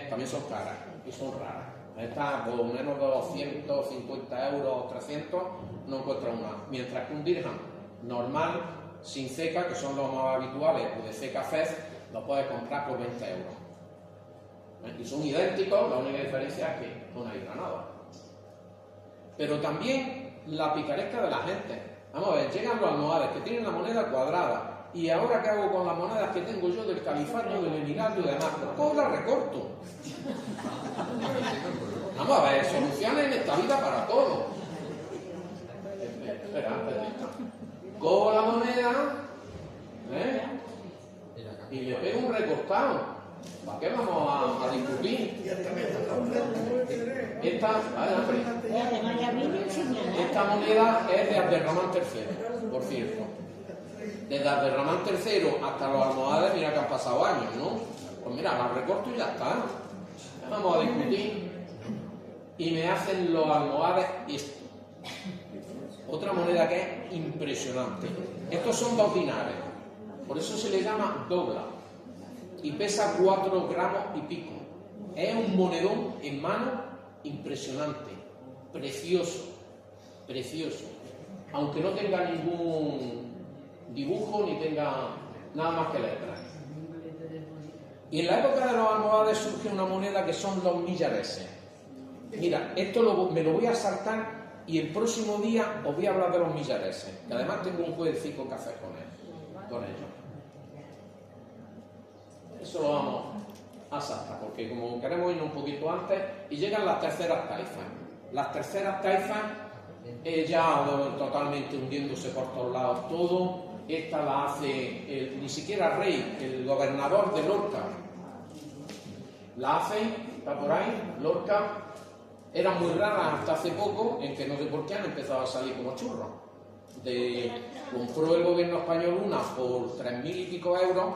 También son caras y son raras. Esta, por menos de 250 euros, 300, no encuentra una. Mientras que un dirham normal, sin ceca, que son los más habituales, o de ceca fez, lo puedes comprar por 20 euros. Y son idénticos, la única diferencia es que son ahí Granada. Pero también la picaresca de la gente. Vamos a ver, llegan los almohades que tienen la moneda cuadrada. ¿Y ahora qué hago con las monedas que tengo yo del califato, del emirato y demás? Pues todo las recorto. Vamos a ver, soluciones en esta vida para todo. Espera, antes de esto. Cojo la moneda y le pego un recortado. ¿Para qué vamos a discutir? Esta moneda es de Abderramán III, por cierto. Desde Abderramán III hasta los almohades, mira que han pasado años, ¿no? Pues mira, la recorto y ya está. Vamos a discutir. Y me hacen los almohades esto. Otra moneda que es impresionante. Estos son 2 dinares. Por eso se le llama dobla. Y pesa 4 gramos y pico. Es un monedón en mano impresionante. Precioso. Precioso. Aunque no tenga ningún dibujo ni tenga nada más que letras. Y en la época de los almohades surge una moneda que son los millareses. Mira, esto me lo voy a saltar y el próximo día os voy a hablar de los millareses, que además tengo un jueguecito que hacer con ellos. Eso lo vamos a saltar, porque como queremos irnos un poquito antes, y llegan las terceras taifas. Las terceras taifas ya totalmente hundiéndose por todos lados todo. Esta la hace ni siquiera el rey, el gobernador de Lorca. La hace, está por ahí, Lorca. Era muy rara hasta hace poco, en que no sé por qué han empezado a salir como churros. Compró el gobierno español una por 3.000 y pico euros.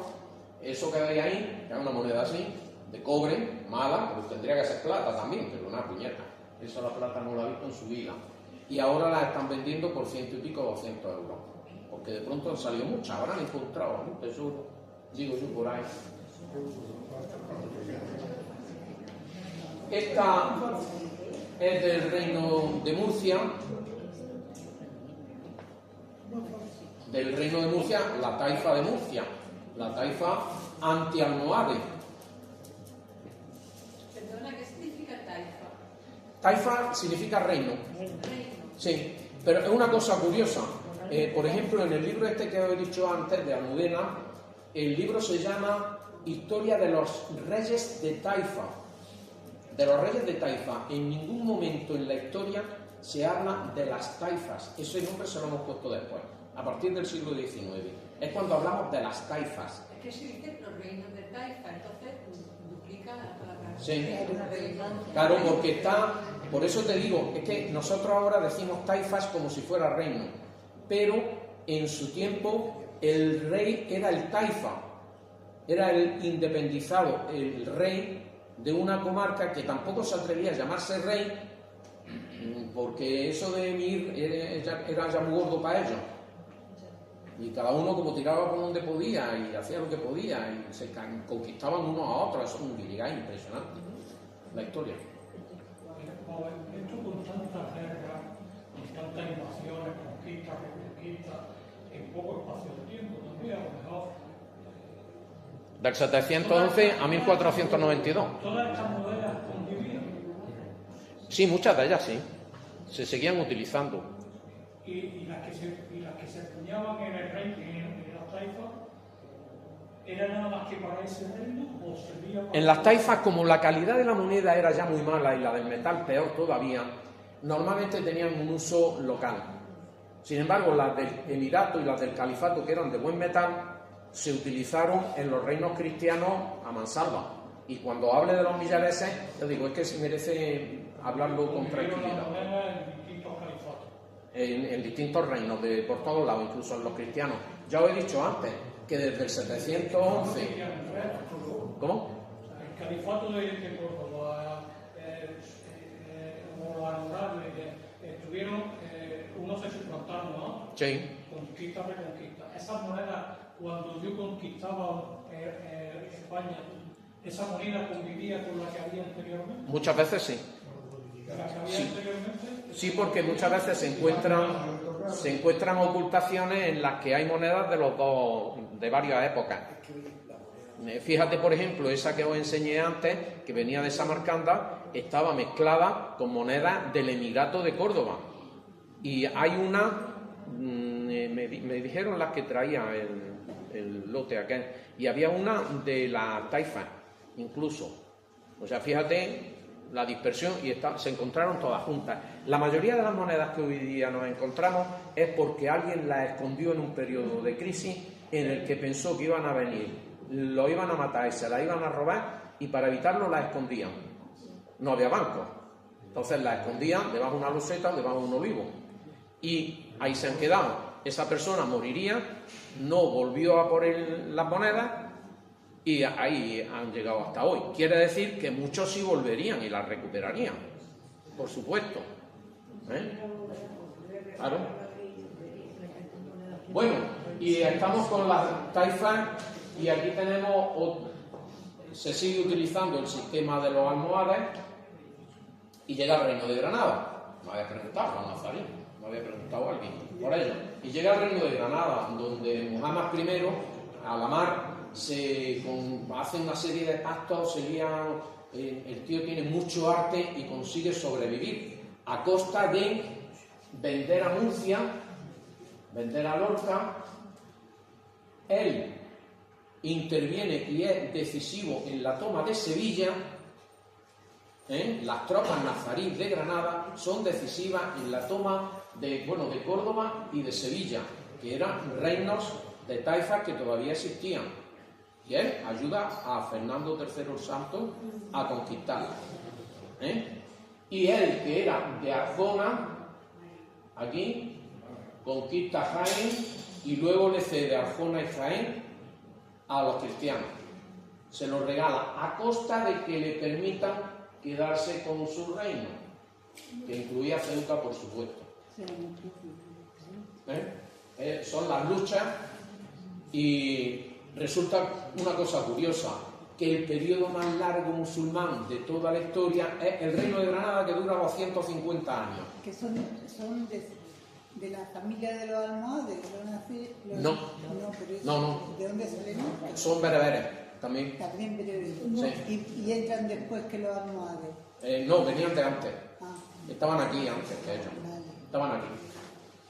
Eso que veis ahí, que es una moneda así, de cobre, mala, pero tendría que ser plata también, pero una puñeta. Eso la plata no la ha visto en su vida. Y ahora la están vendiendo por 100 y pico, 200 euros. Porque de pronto han salido muchas, habrán encontrado un tesoro, digo yo por ahí. Esta es del reino de Murcia. Del reino de Murcia, la taifa de Murcia. La taifa anti-almohade. Perdona, ¿qué significa taifa? Taifa significa reino. Reino. Sí, pero es una cosa curiosa. Por ejemplo, en el libro este que os he dicho antes, de Almudena, el libro se llama Historia de los Reyes de Taifa. De los Reyes de Taifa. En ningún momento en la historia se habla de las taifas. Ese nombre se lo hemos puesto después, a partir del siglo XIX. Es cuando hablamos de las taifas. Es que se dice los reinos de taifa, entonces duplica la palabra. Sí. Es una redundancia. Claro, porque está... Por eso te digo, es que nosotros ahora decimos taifas como si fuera reino, pero en su tiempo el rey era el taifa, era el independizado, el rey de una comarca que tampoco se atrevía a llamarse rey, porque eso de emir era ya muy gordo para ellos. Y cada uno como tiraba por donde podía y hacía lo que podía y se conquistaban unos a otros. Eso es un guirigay impresionante, la historia. Esto con tantas guerras, con tantas invasiones, conquistas, reconquistas, en poco espacio de tiempo también, a lo mejor. Del 711 a 1492. Todas estas monedas convivían. Sí, muchas de ellas sí. Se seguían utilizando. Y las que se acuñaban en el rey, en las taifas, ¿eran nada más que para ese reino o servía para... En las taifas, como la calidad de la moneda era ya muy mala y la del metal peor todavía, normalmente tenían un uso local. Sin embargo, las del Emirato y las del Califato, que eran de buen metal, se utilizaron en los reinos cristianos a mansalva. Y cuando hable de los millareses, yo digo, es que se merece hablarlo con tranquilidad. En distintos reinos, por todos lados, incluso en los cristianos. Ya os he dicho antes que desde el 711... ¿Cómo? El califato de Córdoba, o la Andrade, estuvieron, unos se suplantaron, ¿no? Sí. Conquista, reconquista. Esas monedas, cuando yo conquistaba España, ¿esa moneda convivía con la que había anteriormente? Muchas veces sí. ¿La que había Sí. anteriormente? Sí, porque muchas veces se encuentran ocultaciones en las que hay monedas de varias épocas. Fíjate, por ejemplo, esa que os enseñé antes, que venía de Samarcanda, estaba mezclada con monedas del Emirato de Córdoba. Y hay una, me dijeron las que traía el lote aquel, y había una de la taifa, incluso. O sea, fíjate la dispersión, y se encontraron todas juntas. La mayoría de las monedas que hoy día nos encontramos es porque alguien las escondió en un periodo de crisis en el que pensó que iban a venir, lo iban a matar y se las iban a robar, y para evitarlo las escondían. No había bancos, entonces las escondían debajo de una loseta, debajo de un olivo, y ahí se han quedado. Esa persona moriría, no volvió a por las monedas, y ahí han llegado hasta hoy. Quiere decir que muchos sí volverían y las recuperarían, por supuesto. Claro. Bueno, y estamos con las taifas, y aquí tenemos, se sigue utilizando el sistema de los almohades, y llega al reino de Granada. Me había preguntado a Nazarín, me había preguntado a alguien por ello. Y llega al reino de Granada, donde Muhammad I, a la mar, hace una serie de pactos, el tío tiene mucho arte y consigue sobrevivir a costa de vender a Murcia, vender a Lorca. Él interviene y es decisivo en la toma de Sevilla. Las tropas nazaríes de Granada son decisivas en la toma de Córdoba y de Sevilla, que eran reinos de taifas que todavía existían. Y él ayuda a Fernando III el Santo a conquistarla. Y él, que era de Arjona, aquí, conquista Jaén y luego le cede Arjona y Jaén a los cristianos. Se los regala a costa de que le permitan quedarse con su reino, que incluía Ceuta, por supuesto. Son las luchas, y resulta una cosa curiosa, que el periodo más largo musulmán de toda la historia es el reino de Granada, que dura 250 años. Que son de la familia de los almohades, No. ¿De dónde salen? Son bereberes también. También bereberes. Sí. Y entran después que los almohades. No, venían de antes. Ah, Estaban aquí antes que ellos. vale. Estaban aquí.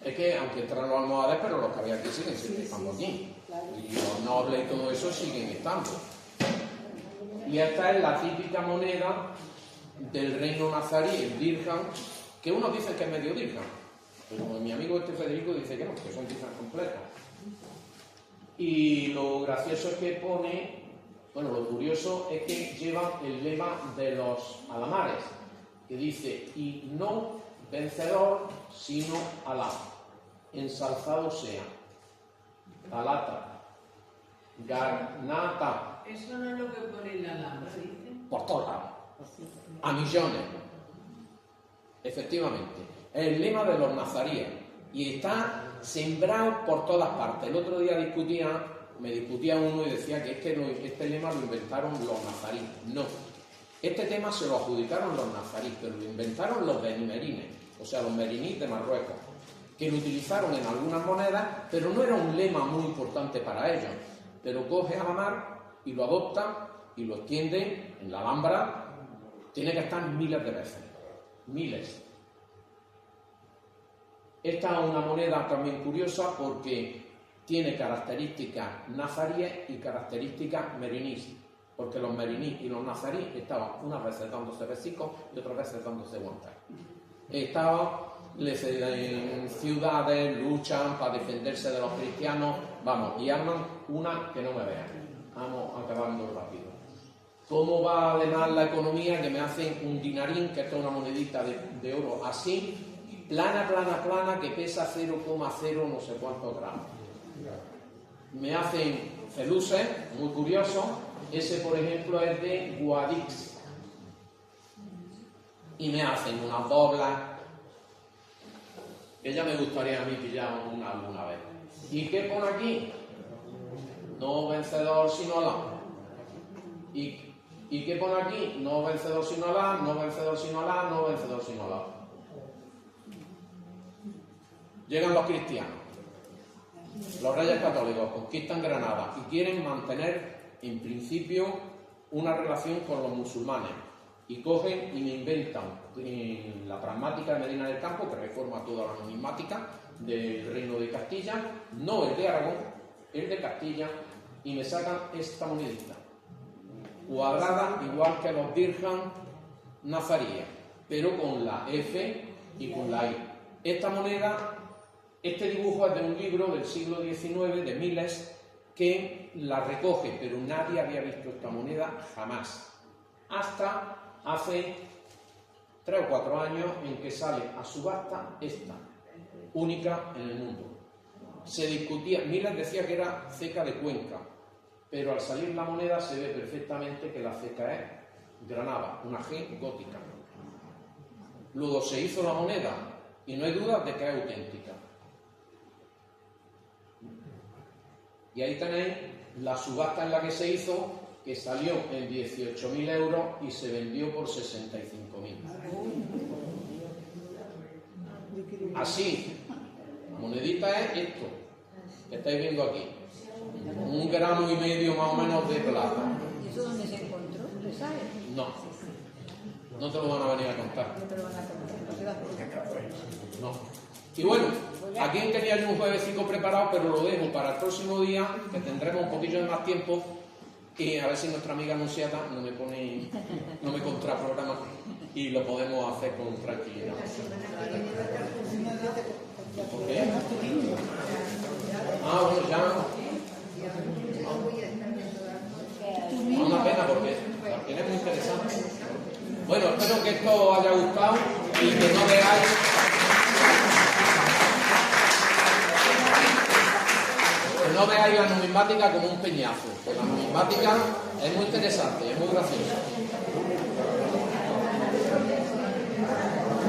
Es que aunque entraron los almohades, pero los que había aquí siguen estando sí, aquí. claro. Y los nobles y todo eso siguen estando. Y esta es la típica moneda del reino nazarí, el dirham, que unos dicen que es medio dirham, pero mi amigo Federico dice que no, que son dirham completos. Y lo gracioso es que pone, lo curioso es que lleva el lema de los alamares, que dice: y no vencedor sino Alá, ensalzado sea, Talata, Garnata. Eso no es lo que pone en la Alhambra, dice. Por todos lados, a millones. Efectivamente, es el lema de los nazaríes y está sembrado por todas partes. El otro día me discutía uno y decía que este lema lo inventaron los nazaríes. No, este tema se lo adjudicaron los nazaríes, pero lo inventaron los benimerines, o sea, los meriníes de Marruecos, que lo utilizaron en algunas monedas, pero no era un lema muy importante para ellos. Pero coge a la mar y lo adopta y lo extiende en la Alhambra. Tiene que estar miles de veces, miles. Esta es una moneda también curiosa porque tiene características nazaríes y características merinís, porque los merinís y los nazaríes estaban unas veces dándose besicos y otras veces dándose guantes. Estaban en ciudades, luchan para defenderse de los cristianos, y arman una que no me vean. Vamos acabando rápido. ¿Cómo va además la economía? Que me hacen un dinarín, que es una monedita de oro así, plana, que pesa 0,0 no sé cuántos gramos. Me hacen feluces, muy curioso. Ese, por ejemplo, es de Guadix. Y me hacen unas doblas, que ya me gustaría a mí pillar una alguna vez. ¿Y qué pone aquí? No vencedor sino Alá. ¿Y qué pone aquí? No vencedor sino Alá, no vencedor sino Alá, no vencedor sino Alá. Llegan los cristianos, los reyes católicos, conquistan Granada y quieren mantener, en principio, una relación con los musulmanes. Y cogen y me inventan la pragmática de Medina del Campo, que reforma toda la numismática del reino de Castilla, no el de Aragón, el de Castilla, y me sacan esta monedita, cuadrada igual que los dirham nazaríes, pero con la F y con la I. Esta moneda, este dibujo es de un libro del siglo XIX, de Miles, que la recoge, pero nadie había visto esta moneda jamás, hasta hace 3 o 4 años en que sale a subasta esta, única en el mundo. Se discutía, Miles decía que era ceca de Cuenca, pero al salir la moneda se ve perfectamente que la ceca es Granada, una G gótica. Luego se hizo la moneda y no hay duda de que es auténtica. Y ahí tenéis la subasta en la que se hizo, que salió en 18.000 euros y se vendió por 65.000. Así, la monedita es esto, que estáis viendo aquí. 1,5 gramos más o menos de plata. ¿Y eso dónde se encontró? ¿Lo sabes? No te lo van a venir a contar. No te lo van a contar, no te va a contar. No. Y bueno, aquí tenía yo un juevesico preparado, pero lo dejo para el próximo día, que tendremos un poquillo de más tiempo, y a ver si nuestra amiga anunciada no me contraprograma y lo podemos hacer con tranquilidad. ¿Por qué? Ah, bueno, ya. Una pena porque también es muy interesante. Bueno, espero que esto os haya gustado y que no veáis la numismática como un peñazo. La numismática es muy interesante, es muy graciosa.